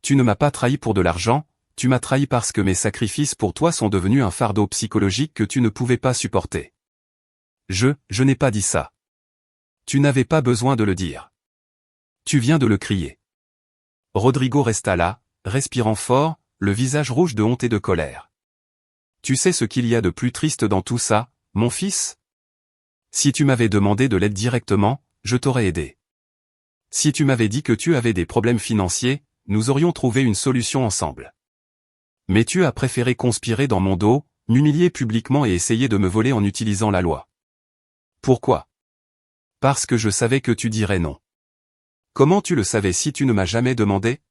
Tu ne m'as pas trahi pour de l'argent, tu m'as trahi parce que mes sacrifices pour toi sont devenus un fardeau psychologique que tu ne pouvais pas supporter. Je n'ai pas dit ça. Tu n'avais pas besoin de le dire. Tu viens de le crier. Rodrigo resta là, respirant fort, le visage rouge de honte et de colère. Tu sais ce qu'il y a de plus triste dans tout ça, mon fils ? Si tu m'avais demandé de l'aide directement, je t'aurais aidé. Si tu m'avais dit que tu avais des problèmes financiers, nous aurions trouvé une solution ensemble. Mais tu as préféré conspirer dans mon dos, m'humilier publiquement et essayer de me voler en utilisant la loi. Pourquoi ? Parce que je savais que tu dirais non. Comment tu le savais si tu ne m'as jamais demandé ?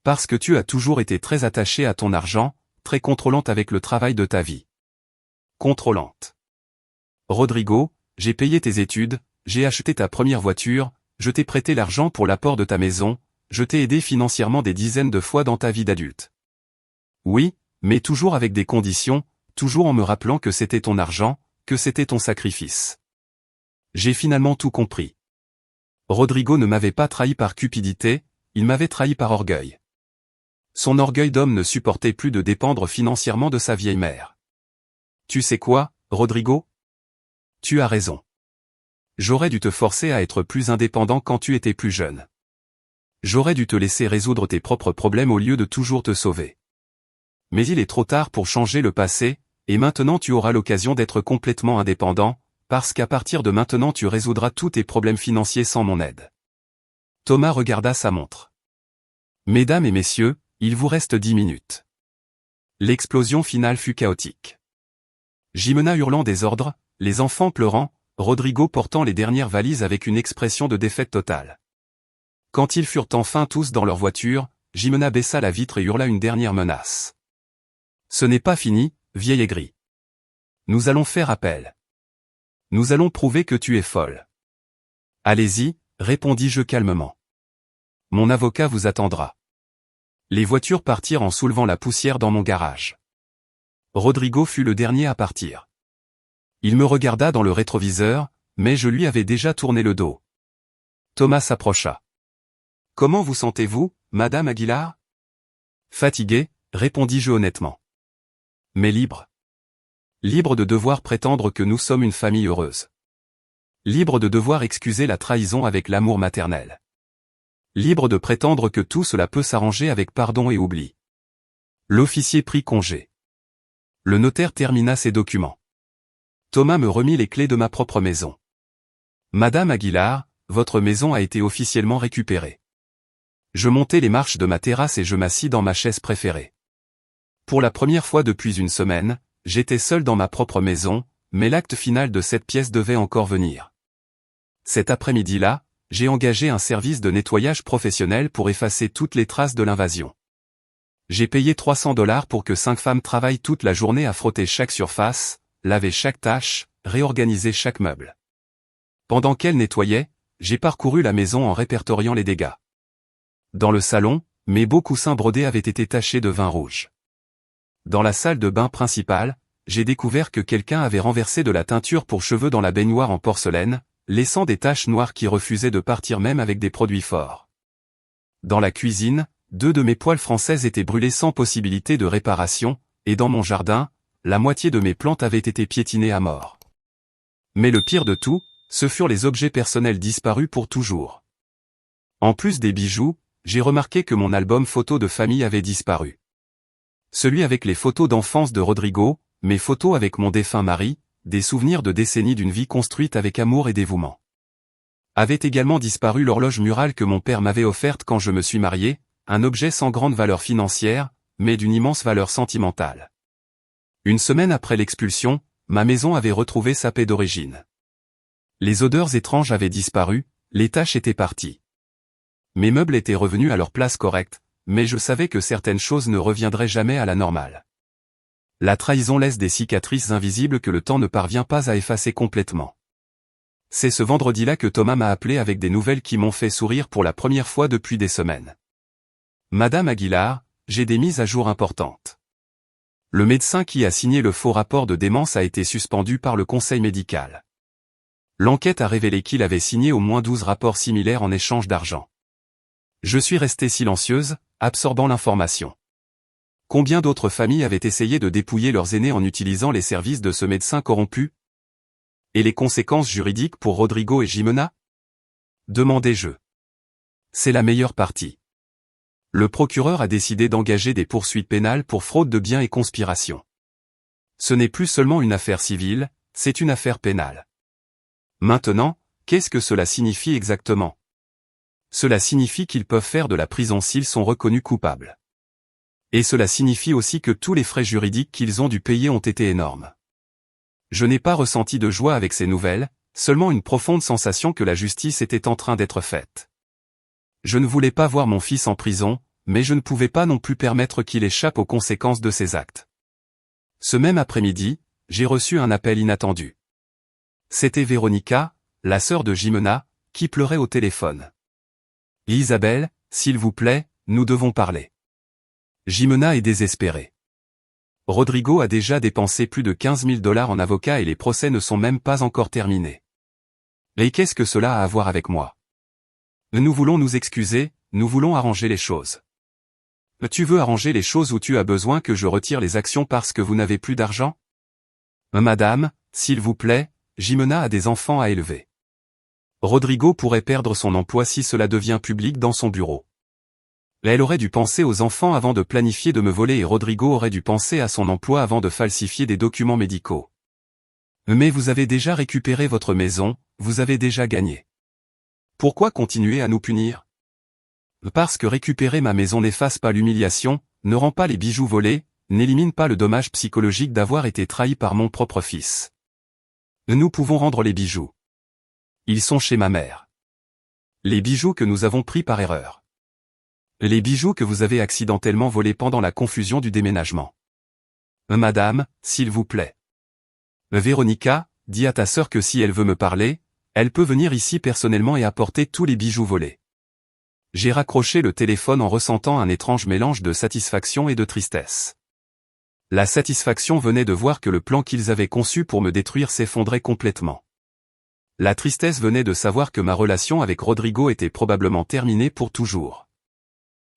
Parce que tu as toujours été très attaché à ton argent, très contrôlante avec le travail de ta vie. Contrôlante. Rodrigo, j'ai payé tes études, j'ai acheté ta première voiture, je t'ai prêté l'argent pour l'apport de ta maison, je t'ai aidé financièrement des dizaines de fois dans ta vie d'adulte. Oui, mais toujours avec des conditions, toujours en me rappelant que c'était ton argent, que c'était ton sacrifice. J'ai finalement tout compris. Rodrigo ne m'avait pas trahi par cupidité, il m'avait trahi par orgueil. Son orgueil d'homme ne supportait plus de dépendre financièrement de sa vieille mère. Tu sais quoi, Rodrigo ? Tu as raison. J'aurais dû te forcer à être plus indépendant quand tu étais plus jeune. J'aurais dû te laisser résoudre tes propres problèmes au lieu de toujours te sauver. Mais il est trop tard pour changer le passé, et maintenant tu auras l'occasion d'être complètement indépendant, parce qu'à partir de maintenant tu résoudras tous tes problèmes financiers sans mon aide. Thomas regarda sa montre. Mesdames et messieurs, il vous reste 10 minutes. L'explosion finale fut chaotique. Jimena hurlant des ordres, les enfants pleurant, Rodrigo portant les dernières valises avec une expression de défaite totale. Quand ils furent enfin tous dans leur voiture, Jimena baissa la vitre et hurla une dernière menace. Ce n'est pas fini, vieille aigrie. Nous allons faire appel. Nous allons prouver que tu es folle. Allez-y, répondis-je calmement. Mon avocat vous attendra. Les voitures partirent en soulevant la poussière dans mon garage. Rodrigo fut le dernier à partir. Il me regarda dans le rétroviseur, mais je lui avais déjà tourné le dos. Thomas s'approcha. « Comment vous sentez-vous, Madame Aguilar ?» Fatigué, répondis-je honnêtement. Mais libre. Libre de devoir prétendre que nous sommes une famille heureuse. Libre de devoir excuser la trahison avec l'amour maternel. Libre de prétendre que tout cela peut s'arranger avec pardon et oubli. L'officier prit congé. Le notaire termina ses documents. Thomas me remit les clés de ma propre maison. Madame Aguilar, votre maison a été officiellement récupérée. Je montai les marches de ma terrasse et je m'assis dans ma chaise préférée. Pour la première fois depuis une semaine, j'étais seul dans ma propre maison, mais l'acte final de cette pièce devait encore venir. Cet après-midi-là, j'ai engagé un service de nettoyage professionnel pour effacer toutes les traces de l'invasion. J'ai payé $300 pour que 5 femmes travaillent toute la journée à frotter chaque surface, laver chaque tâche, réorganiser chaque meuble. Pendant qu'elles nettoyaient, j'ai parcouru la maison en répertoriant les dégâts. Dans le salon, mes beaux coussins brodés avaient été tachés de vin rouge. Dans la salle de bain principale, j'ai découvert que quelqu'un avait renversé de la teinture pour cheveux dans la baignoire en porcelaine, laissant des taches noires qui refusaient de partir même avec des produits forts. Dans la cuisine, 2 de mes poêles françaises étaient brûlées sans possibilité de réparation, et dans mon jardin, la moitié de mes plantes avaient été piétinées à mort. Mais le pire de tout, ce furent les objets personnels disparus pour toujours. En plus des bijoux, j'ai remarqué que mon album photo de famille avait disparu. Celui avec les photos d'enfance de Rodrigo, mes photos avec mon défunt mari, des souvenirs de décennies d'une vie construite avec amour et dévouement. Avait également disparu l'horloge murale que mon père m'avait offerte quand je me suis marié, un objet sans grande valeur financière, mais d'une immense valeur sentimentale. Une semaine après l'expulsion, ma maison avait retrouvé sa paix d'origine. Les odeurs étranges avaient disparu, les taches étaient parties. Mes meubles étaient revenus à leur place correcte, mais je savais que certaines choses ne reviendraient jamais à la normale. La trahison laisse des cicatrices invisibles que le temps ne parvient pas à effacer complètement. C'est ce vendredi-là que Thomas m'a appelé avec des nouvelles qui m'ont fait sourire pour la première fois depuis des semaines. Madame Aguilar, j'ai des mises à jour importantes. Le médecin qui a signé le faux rapport de démence a été suspendu par le conseil médical. L'enquête a révélé qu'il avait signé au moins 12 rapports similaires en échange d'argent. Je suis restée silencieuse, absorbant l'information. Combien d'autres familles avaient essayé de dépouiller leurs aînés en utilisant les services de ce médecin corrompu? Et les conséquences juridiques pour Rodrigo et Jimena? Demandai-je. C'est la meilleure partie. Le procureur a décidé d'engager des poursuites pénales pour fraude de biens et conspiration. Ce n'est plus seulement une affaire civile, c'est une affaire pénale. Maintenant, qu'est-ce que cela signifie exactement? Cela signifie qu'ils peuvent faire de la prison s'ils sont reconnus coupables. Et cela signifie aussi que tous les frais juridiques qu'ils ont dû payer ont été énormes. Je n'ai pas ressenti de joie avec ces nouvelles, seulement une profonde sensation que la justice était en train d'être faite. Je ne voulais pas voir mon fils en prison, mais je ne pouvais pas non plus permettre qu'il échappe aux conséquences de ses actes. Ce même après-midi, j'ai reçu un appel inattendu. C'était Véronica, la sœur de Jimena, qui pleurait au téléphone. « Isabelle, s'il vous plaît, nous devons parler. » Jimena est désespérée. Rodrigo a déjà dépensé plus de 15 000 $ en avocat et les procès ne sont même pas encore terminés. Et qu'est-ce que cela a à voir avec moi? Nous voulons nous excuser, nous voulons arranger les choses. Tu veux arranger les choses ou tu as besoin que je retire les actions parce que vous n'avez plus d'argent? Madame, s'il vous plaît, Jimena a des enfants à élever. Rodrigo pourrait perdre son emploi si cela devient public dans son bureau. Elle aurait dû penser aux enfants avant de planifier de me voler et Rodrigo aurait dû penser à son emploi avant de falsifier des documents médicaux. Mais vous avez déjà récupéré votre maison, vous avez déjà gagné. Pourquoi continuer à nous punir? Parce que récupérer ma maison n'efface pas l'humiliation, ne rend pas les bijoux volés, n'élimine pas le dommage psychologique d'avoir été trahi par mon propre fils. Nous pouvons rendre les bijoux. Ils sont chez ma mère. Les bijoux que nous avons pris par erreur. Les bijoux que vous avez accidentellement volés pendant la confusion du déménagement. Madame, s'il vous plaît. Véronica, dis à ta sœur que si elle veut me parler, elle peut venir ici personnellement et apporter tous les bijoux volés. J'ai raccroché le téléphone en ressentant un étrange mélange de satisfaction et de tristesse. La satisfaction venait de voir que le plan qu'ils avaient conçu pour me détruire s'effondrait complètement. La tristesse venait de savoir que ma relation avec Rodrigo était probablement terminée pour toujours.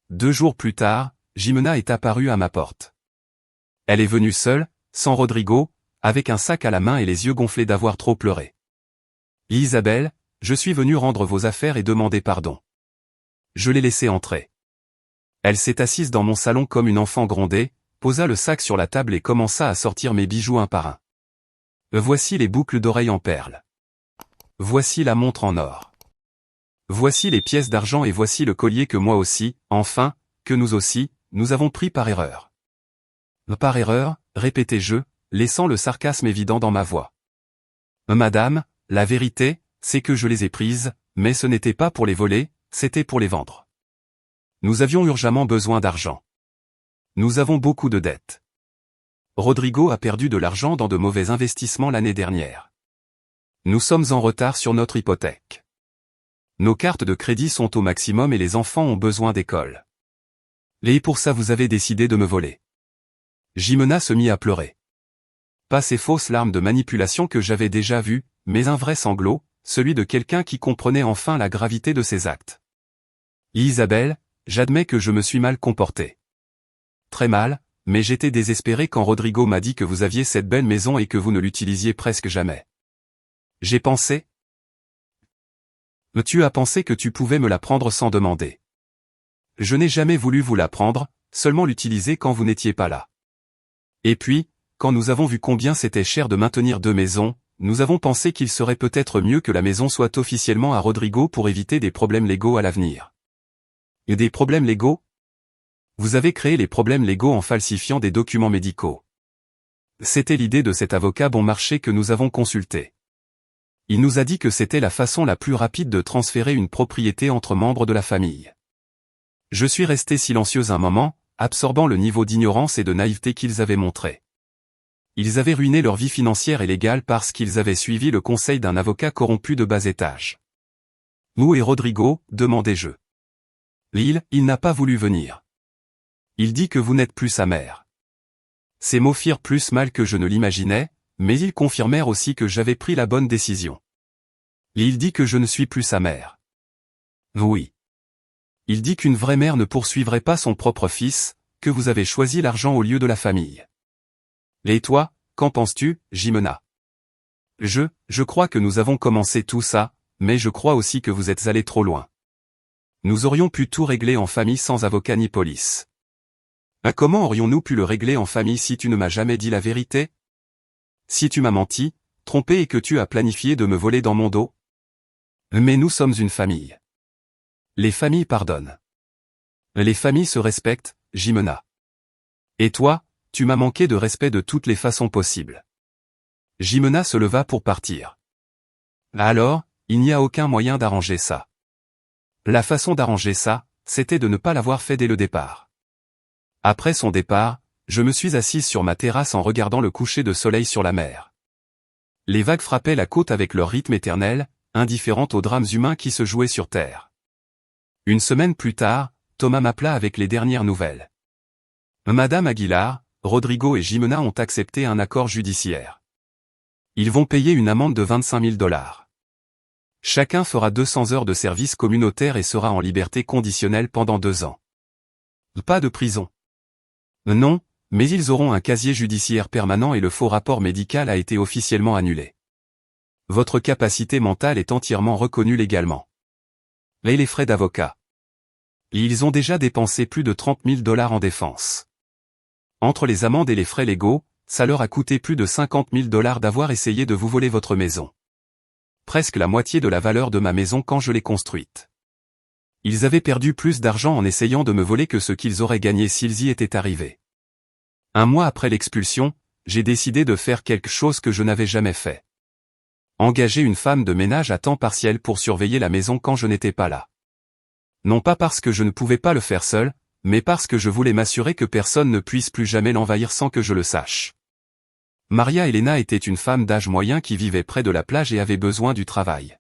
2 jours plus tard, Jimena est apparue à ma porte. Elle est venue seule, sans Rodrigo, avec un sac à la main et les yeux gonflés d'avoir trop pleuré. Isabelle, je suis venu rendre vos affaires et demander pardon. Je l'ai laissée entrer. Elle s'est assise dans mon salon comme une enfant grondée, posa le sac sur la table et commença à sortir mes bijoux un par un. Voici les boucles d'oreilles en perles. Voici la montre en or. Voici les pièces d'argent et voici le collier que moi aussi, enfin, que nous aussi, nous avons pris par erreur. Par erreur, répétai-je, laissant le sarcasme évident dans ma voix. Madame, la vérité, c'est que je les ai prises, mais ce n'était pas pour les voler, c'était pour les vendre. Nous avions urgemment besoin d'argent. Nous avons beaucoup de dettes. Rodrigo a perdu de l'argent dans de mauvais investissements l'année dernière. Nous sommes en retard sur notre hypothèque. Nos cartes de crédit sont au maximum et les enfants ont besoin d'école. Et pour ça vous avez décidé de me voler. Jimena se mit à pleurer. Pas ces fausses larmes de manipulation que j'avais déjà vues, mais un vrai sanglot, celui de quelqu'un qui comprenait enfin la gravité de ses actes. Isabelle, j'admets que je me suis mal comporté. Très mal, mais j'étais désespéré quand Rodrigo m'a dit que vous aviez cette belle maison et que vous ne l'utilisiez presque jamais. J'ai pensé. Tu as pensé que tu pouvais me la prendre sans demander. Je n'ai jamais voulu vous la prendre, seulement l'utiliser quand vous n'étiez pas là. Et puis, quand nous avons vu combien c'était cher de maintenir 2 maisons, nous avons pensé qu'il serait peut-être mieux que la maison soit officiellement à Rodrigo pour éviter des problèmes légaux à l'avenir. Et des problèmes légaux? Vous avez créé les problèmes légaux en falsifiant des documents médicaux. C'était l'idée de cet avocat bon marché que nous avons consulté. Il nous a dit que c'était la façon la plus rapide de transférer une propriété entre membres de la famille. Je suis resté silencieuse un moment, absorbant le niveau d'ignorance et de naïveté qu'ils avaient montré. Ils avaient ruiné leur vie financière et légale parce qu'ils avaient suivi le conseil d'un avocat corrompu de bas étage. Nous et Rodrigo, demandai-je. Il n'a pas voulu venir. Il dit que vous n'êtes plus sa mère. Ces mots firent plus mal que je ne l'imaginais, mais ils confirmèrent aussi que j'avais pris la bonne décision. Il dit que je ne suis plus sa mère. Oui. Il dit qu'une vraie mère ne poursuivrait pas son propre fils, que vous avez choisi l'argent au lieu de la famille. Et toi, qu'en penses-tu, Jimena? Je crois que nous avons commencé tout ça, mais je crois aussi que vous êtes allé trop loin. Nous aurions pu tout régler en famille sans avocat ni police. Comment aurions-nous pu le régler en famille si tu ne m'as jamais dit la vérité? Si tu m'as menti, trompé et que tu as planifié de me voler dans mon dos? Mais nous sommes une famille. Les familles pardonnent. Les familles se respectent, Jimena. Et toi, tu m'as manqué de respect de toutes les façons possibles. Jimena se leva pour partir. Alors, il n'y a aucun moyen d'arranger ça. La façon d'arranger ça, c'était de ne pas l'avoir fait dès le départ. Après son départ, je me suis assise sur ma terrasse en regardant le coucher de soleil sur la mer. Les vagues frappaient la côte avec leur rythme éternel, indifférentes aux drames humains qui se jouaient sur terre. Une semaine plus tard, Thomas m'appela avec les dernières nouvelles. Madame Aguilar, Rodrigo et Jimena ont accepté un accord judiciaire. Ils vont payer une amende de 25 000 $. Chacun fera 200 heures de service communautaire et sera en liberté conditionnelle pendant 2 ans. Pas de prison. Non, mais ils auront un casier judiciaire permanent et le faux rapport médical a été officiellement annulé. Votre capacité mentale est entièrement reconnue légalement. Et les frais d'avocat. Ils ont déjà dépensé plus de 30 000 $ en défense. Entre les amendes et les frais légaux, ça leur a coûté plus de 50 000 $ d'avoir essayé de vous voler votre maison. Presque la moitié de la valeur de ma maison quand je l'ai construite. Ils avaient perdu plus d'argent en essayant de me voler que ce qu'ils auraient gagné s'ils y étaient arrivés. Un mois après l'expulsion, j'ai décidé de faire quelque chose que je n'avais jamais fait. Engager une femme de ménage à temps partiel pour surveiller la maison quand je n'étais pas là. Non pas parce que je ne pouvais pas le faire seul, mais parce que je voulais m'assurer que personne ne puisse plus jamais l'envahir sans que je le sache. Maria Elena était une femme d'âge moyen qui vivait près de la plage et avait besoin du travail.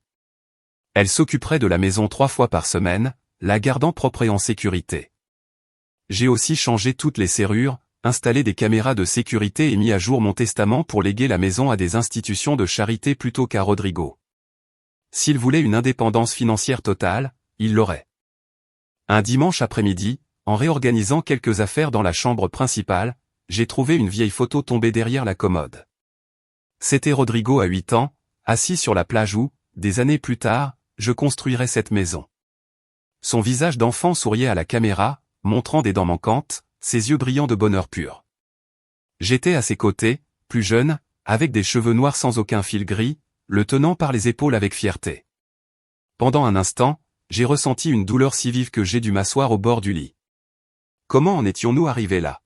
Elle s'occuperait de la maison 3 fois par semaine, la gardant propre et en sécurité. J'ai aussi changé toutes les serrures, installé des caméras de sécurité et mis à jour mon testament pour léguer la maison à des institutions de charité plutôt qu'à Rodrigo. S'il voulait une indépendance financière totale, il l'aurait. Un dimanche après-midi, en réorganisant quelques affaires dans la chambre principale, j'ai trouvé une vieille photo tombée derrière la commode. C'était Rodrigo à 8 ans, assis sur la plage où, des années plus tard, je construirais cette maison. Son visage d'enfant souriait à la caméra, montrant des dents manquantes, ses yeux brillants de bonheur pur. J'étais à ses côtés, plus jeune, avec des cheveux noirs sans aucun fil gris, le tenant par les épaules avec fierté. Pendant un instant, j'ai ressenti une douleur si vive que j'ai dû m'asseoir au bord du lit. Comment en étions-nous arrivés là?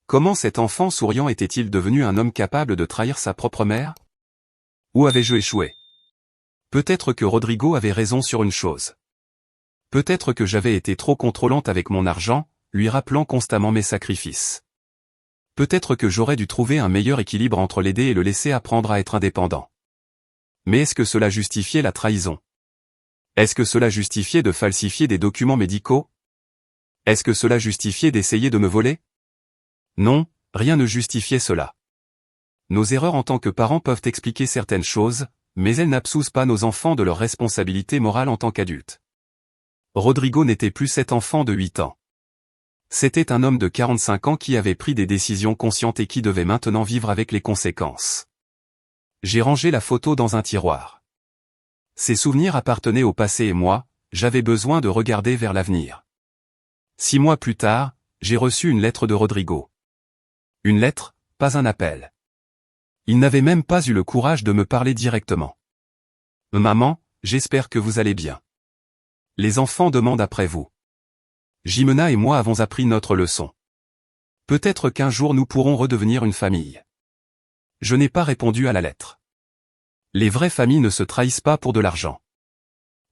Comment cet enfant souriant était-il devenu un homme capable de trahir sa propre mère? Où avais-je échoué? Peut-être que Rodrigo avait raison sur une chose. Peut-être que j'avais été trop contrôlante avec mon argent, lui rappelant constamment mes sacrifices. Peut-être que j'aurais dû trouver un meilleur équilibre entre l'aider et le laisser apprendre à être indépendant. Mais est-ce que cela justifiait la trahison? Est-ce que cela justifiait de falsifier des documents médicaux? Est-ce que cela justifiait d'essayer de me voler? Non, rien ne justifiait cela. Nos erreurs en tant que parents peuvent expliquer certaines choses, mais elles n'absousent pas nos enfants de leur responsabilité morale en tant qu'adultes. Rodrigo n'était plus cet enfant de 8 ans. C'était un homme de 45 ans qui avait pris des décisions conscientes et qui devait maintenant vivre avec les conséquences. J'ai rangé la photo dans un tiroir. Ces souvenirs appartenaient au passé et moi, j'avais besoin de regarder vers l'avenir. 6 mois plus tard, j'ai reçu une lettre de Rodrigo. Une lettre, pas un appel. Il n'avait même pas eu le courage de me parler directement. Maman, j'espère que vous allez bien. Les enfants demandent après vous. Jimena et moi avons appris notre leçon. Peut-être qu'un jour nous pourrons redevenir une famille. Je n'ai pas répondu à la lettre. Les vraies familles ne se trahissent pas pour de l'argent.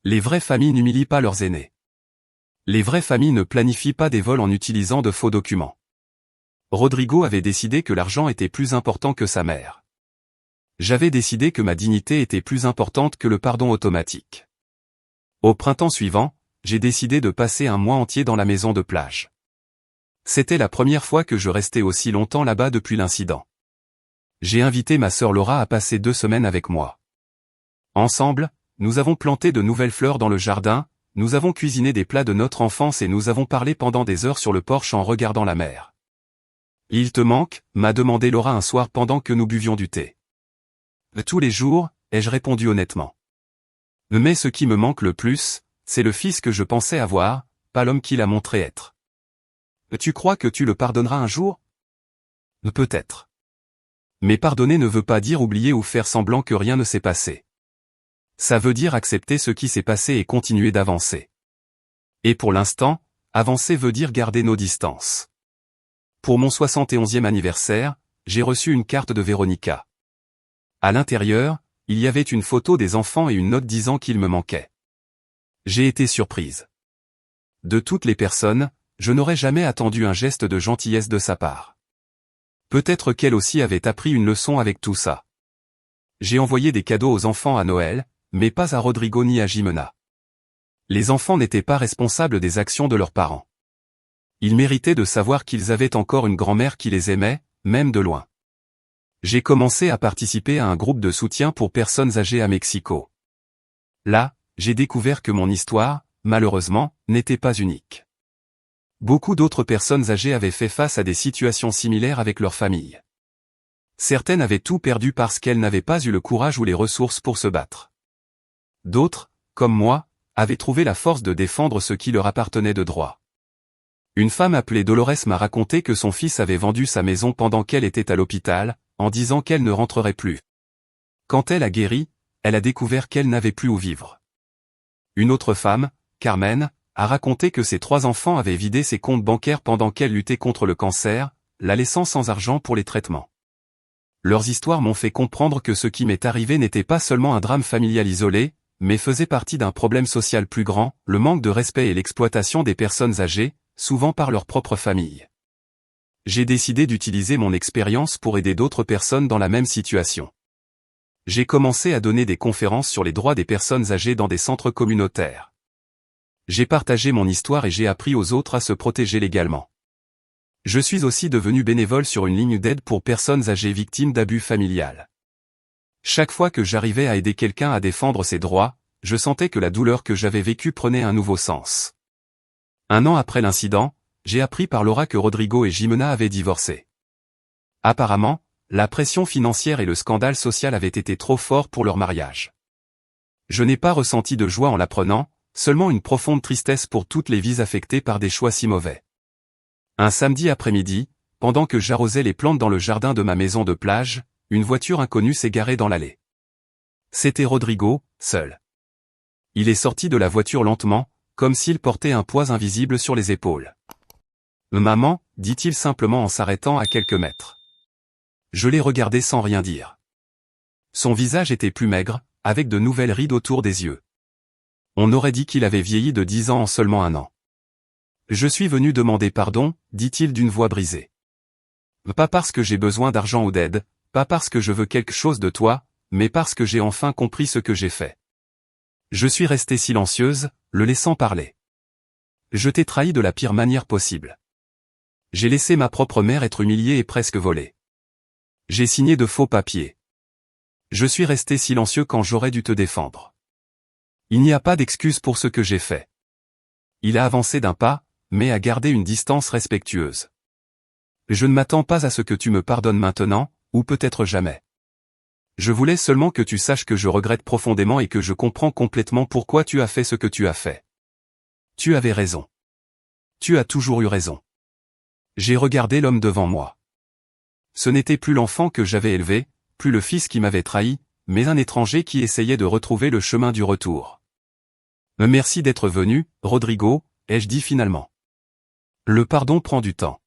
Les vraies familles n'humilient pas leurs aînés. Les vraies familles ne planifient pas des vols en utilisant de faux documents. Rodrigo avait décidé que l'argent était plus important que sa mère. J'avais décidé que ma dignité était plus importante que le pardon automatique. Au printemps suivant, j'ai décidé de passer un mois entier dans la maison de plage. C'était la première fois que je restais aussi longtemps là-bas depuis l'incident. J'ai invité ma sœur Laura à passer 2 semaines avec moi. Ensemble, nous avons planté de nouvelles fleurs dans le jardin, nous avons cuisiné des plats de notre enfance et nous avons parlé pendant des heures sur le porche en regardant la mer. « Il te manque ?» m'a demandé Laura un soir pendant que nous buvions du thé. « Tous les jours », ai-je répondu honnêtement. « Mais ce qui me manque le plus, c'est le fils que je pensais avoir, pas l'homme qu'il a montré être. » « Tu crois que tu le pardonneras un jour ? » Peut-être. Mais pardonner ne veut pas dire oublier ou faire semblant que rien ne s'est passé. Ça veut dire accepter ce qui s'est passé et continuer d'avancer. Et pour l'instant, avancer veut dire garder nos distances. Pour mon 71e anniversaire, j'ai reçu une carte de Véronica. À l'intérieur, il y avait une photo des enfants et une note disant qu'il me manquait. J'ai été surprise. De toutes les personnes, je n'aurais jamais attendu un geste de gentillesse de sa part. Peut-être qu'elle aussi avait appris une leçon avec tout ça. J'ai envoyé des cadeaux aux enfants à Noël, mais pas à Rodrigo ni à Jimena. Les enfants n'étaient pas responsables des actions de leurs parents. Ils méritaient de savoir qu'ils avaient encore une grand-mère qui les aimait, même de loin. J'ai commencé à participer à un groupe de soutien pour personnes âgées à Mexico. Là, j'ai découvert que mon histoire, malheureusement, n'était pas unique. Beaucoup d'autres personnes âgées avaient fait face à des situations similaires avec leur famille. Certaines avaient tout perdu parce qu'elles n'avaient pas eu le courage ou les ressources pour se battre. D'autres, comme moi, avaient trouvé la force de défendre ce qui leur appartenait de droit. Une femme appelée Dolores m'a raconté que son fils avait vendu sa maison pendant qu'elle était à l'hôpital, en disant qu'elle ne rentrerait plus. Quand elle a guéri, elle a découvert qu'elle n'avait plus où vivre. Une autre femme, Carmen, a raconté que ses 3 enfants avaient vidé ses comptes bancaires pendant qu'elle luttait contre le cancer, la laissant sans argent pour les traitements. Leurs histoires m'ont fait comprendre que ce qui m'est arrivé n'était pas seulement un drame familial isolé, mais faisait partie d'un problème social plus grand, le manque de respect et l'exploitation des personnes âgées, souvent par leur propre famille. J'ai décidé d'utiliser mon expérience pour aider d'autres personnes dans la même situation. J'ai commencé à donner des conférences sur les droits des personnes âgées dans des centres communautaires. J'ai partagé mon histoire et j'ai appris aux autres à se protéger légalement. Je suis aussi devenu bénévole sur une ligne d'aide pour personnes âgées victimes d'abus familial. Chaque fois que j'arrivais à aider quelqu'un à défendre ses droits, je sentais que la douleur que j'avais vécue prenait un nouveau sens. 1 an après l'incident, j'ai appris par Laura que Rodrigo et Jimena avaient divorcé. Apparemment, la pression financière et le scandale social avaient été trop forts pour leur mariage. Je n'ai pas ressenti de joie en l'apprenant, seulement une profonde tristesse pour toutes les vies affectées par des choix si mauvais. Un samedi après-midi, pendant que j'arrosais les plantes dans le jardin de ma maison de plage, une voiture inconnue s'est garée dans l'allée. C'était Rodrigo, seul. Il est sorti de la voiture lentement, comme s'il portait un poids invisible sur les épaules. « Maman », dit-il simplement en s'arrêtant à quelques mètres. Je l'ai regardé sans rien dire. Son visage était plus maigre, avec de nouvelles rides autour des yeux. On aurait dit qu'il avait vieilli de 10 ans en seulement 1 an. « Je suis venu demander pardon », dit-il d'une voix brisée. « Pas parce que j'ai besoin d'argent ou d'aide, pas parce que je veux quelque chose de toi, mais parce que j'ai enfin compris ce que j'ai fait. » Je suis restée silencieuse, le laissant parler. Je t'ai trahi de la pire manière possible. J'ai laissé ma propre mère être humiliée et presque volée. J'ai signé de faux papiers. Je suis resté silencieux quand j'aurais dû te défendre. Il n'y a pas d'excuse pour ce que j'ai fait. Il a avancé d'un pas, mais a gardé une distance respectueuse. Je ne m'attends pas à ce que tu me pardonnes maintenant, ou peut-être jamais. Je voulais seulement que tu saches que je regrette profondément et que je comprends complètement pourquoi tu as fait ce que tu as fait. Tu avais raison. Tu as toujours eu raison. J'ai regardé l'homme devant moi. Ce n'était plus l'enfant que j'avais élevé, plus le fils qui m'avait trahi, mais un étranger qui essayait de retrouver le chemin du retour. Merci d'être venu, Rodrigo, ai-je dit finalement. Le pardon prend du temps.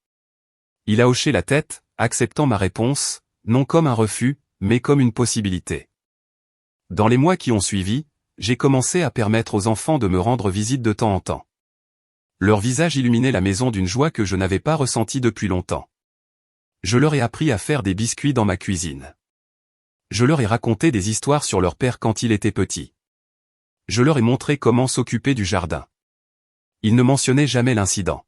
Il a hoché la tête, acceptant ma réponse, non comme un refus, mais comme une possibilité. Dans les mois qui ont suivi, j'ai commencé à permettre aux enfants de me rendre visite de temps en temps. Leur visage illuminait la maison d'une joie que je n'avais pas ressentie depuis longtemps. Je leur ai appris à faire des biscuits dans ma cuisine. Je leur ai raconté des histoires sur leur père quand il était petit. Je leur ai montré comment s'occuper du jardin. Ils ne mentionnaient jamais l'incident.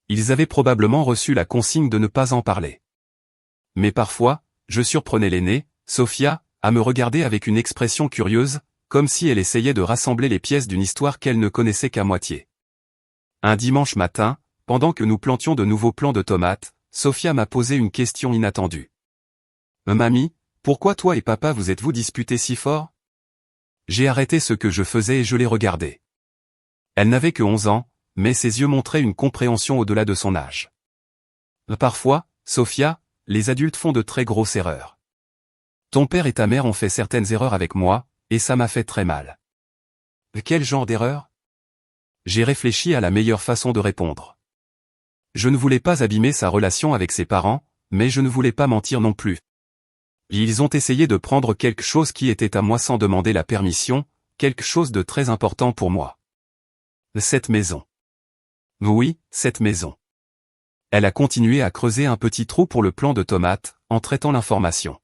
Ils avaient probablement reçu la consigne de ne pas en parler. Mais parfois, je surprenais l'aînée, Sofia, à me regarder avec une expression curieuse, comme si elle essayait de rassembler les pièces d'une histoire qu'elle ne connaissait qu'à moitié. Un dimanche matin, pendant que nous plantions de nouveaux plants de tomates, Sofia m'a posé une question inattendue. « Mamie, pourquoi toi et papa vous êtes-vous disputés si fort ?» J'ai arrêté ce que je faisais et je l'ai regardée. Elle n'avait que 11 ans, mais ses yeux montraient une compréhension au-delà de son âge. Parfois, Sofia, les adultes font de très grosses erreurs. Ton père et ta mère ont fait certaines erreurs avec moi, et ça m'a fait très mal. Quel genre d'erreur ? J'ai réfléchi à la meilleure façon de répondre. Je ne voulais pas abîmer sa relation avec ses parents, mais je ne voulais pas mentir non plus. Ils ont essayé de prendre quelque chose qui était à moi sans demander la permission, quelque chose de très important pour moi. Cette maison. Oui, cette maison. Elle a continué à creuser un petit trou pour le plant de tomates, en traitant l'information.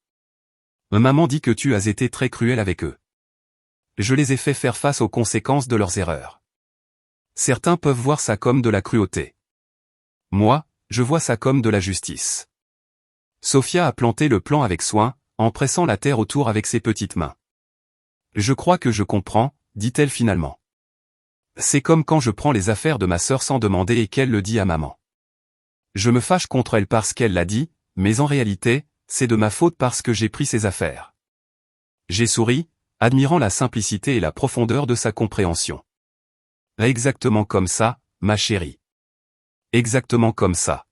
Maman dit que tu as été très cruel avec eux. Je les ai fait faire face aux conséquences de leurs erreurs. Certains peuvent voir ça comme de la cruauté. Moi, je vois ça comme de la justice. Sofia a planté le plant avec soin, en pressant la terre autour avec ses petites mains. Je crois que je comprends, dit-elle finalement. C'est comme quand je prends les affaires de ma sœur sans demander et qu'elle le dit à maman. Je me fâche contre elle parce qu'elle l'a dit, mais en réalité, c'est de ma faute parce que j'ai pris ses affaires. J'ai souri, admirant la simplicité et la profondeur de sa compréhension. Exactement comme ça, ma chérie. Exactement comme ça.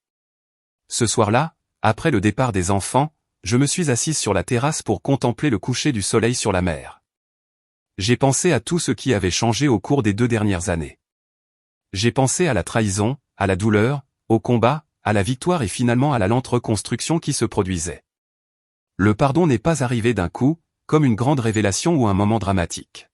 Ce soir-là, après le départ des enfants, je me suis assise sur la terrasse pour contempler le coucher du soleil sur la mer. J'ai pensé à tout ce qui avait changé au cours des 2 dernières années. J'ai pensé à la trahison, à la douleur, au combat, à la victoire et finalement à la lente reconstruction qui se produisait. Le pardon n'est pas arrivé d'un coup, comme une grande révélation ou un moment dramatique.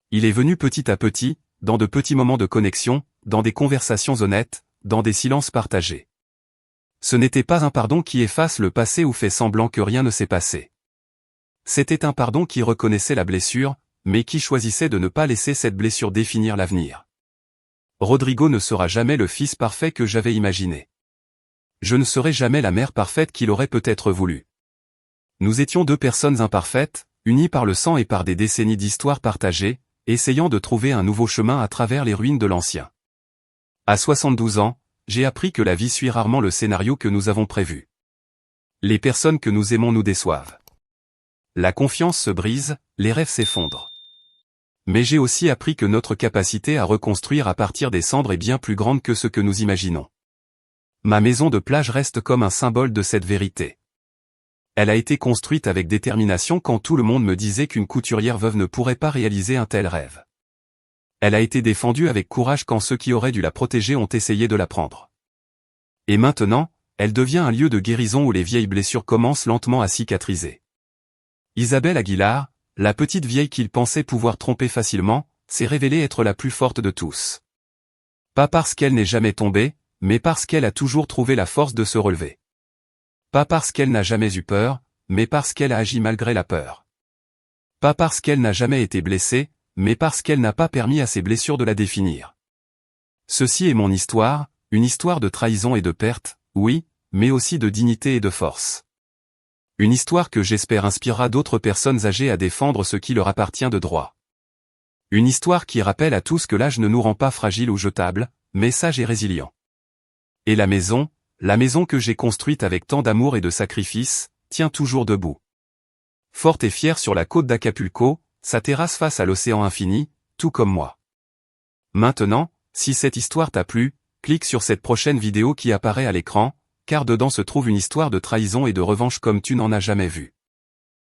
Il est venu petit à petit, dans de petits moments de connexion, dans des conversations honnêtes, dans des silences partagés. Ce n'était pas un pardon qui efface le passé ou fait semblant que rien ne s'est passé. C'était un pardon qui reconnaissait la blessure, mais qui choisissait de ne pas laisser cette blessure définir l'avenir. Rodrigo ne sera jamais le fils parfait que j'avais imaginé. Je ne serai jamais la mère parfaite qu'il aurait peut-être voulu. Nous étions 2 personnes imparfaites, unies par le sang et par des décennies d'histoire partagée, essayant de trouver un nouveau chemin à travers les ruines de l'ancien. À 72 ans, j'ai appris que la vie suit rarement le scénario que nous avons prévu. Les personnes que nous aimons nous déçoivent. La confiance se brise, les rêves s'effondrent. Mais j'ai aussi appris que notre capacité à reconstruire à partir des cendres est bien plus grande que ce que nous imaginons. Ma maison de plage reste comme un symbole de cette vérité. Elle a été construite avec détermination quand tout le monde me disait qu'une couturière veuve ne pourrait pas réaliser un tel rêve. Elle a été défendue avec courage quand ceux qui auraient dû la protéger ont essayé de la prendre. Et maintenant, elle devient un lieu de guérison où les vieilles blessures commencent lentement à cicatriser. Isabelle Aguilar, la petite vieille qu'il pensait pouvoir tromper facilement, s'est révélée être la plus forte de tous. Pas parce qu'elle n'est jamais tombée, mais parce qu'elle a toujours trouvé la force de se relever. Pas parce qu'elle n'a jamais eu peur, mais parce qu'elle a agi malgré la peur. Pas parce qu'elle n'a jamais été blessée, mais parce qu'elle n'a pas permis à ses blessures de la définir. Ceci est mon histoire, une histoire de trahison et de perte, oui, mais aussi de dignité et de force. Une histoire que j'espère inspirera d'autres personnes âgées à défendre ce qui leur appartient de droit. Une histoire qui rappelle à tous que l'âge ne nous rend pas fragiles ou jetables, mais sages et résilients. Et la maison que j'ai construite avec tant d'amour et de sacrifice, tient toujours debout. Forte et fière sur la côte d'Acapulco, sa terrasse face à l'océan infini, tout comme moi. Maintenant, si cette histoire t'a plu, clique sur cette prochaine vidéo qui apparaît à l'écran, car dedans se trouve une histoire de trahison et de revanche comme tu n'en as jamais vu.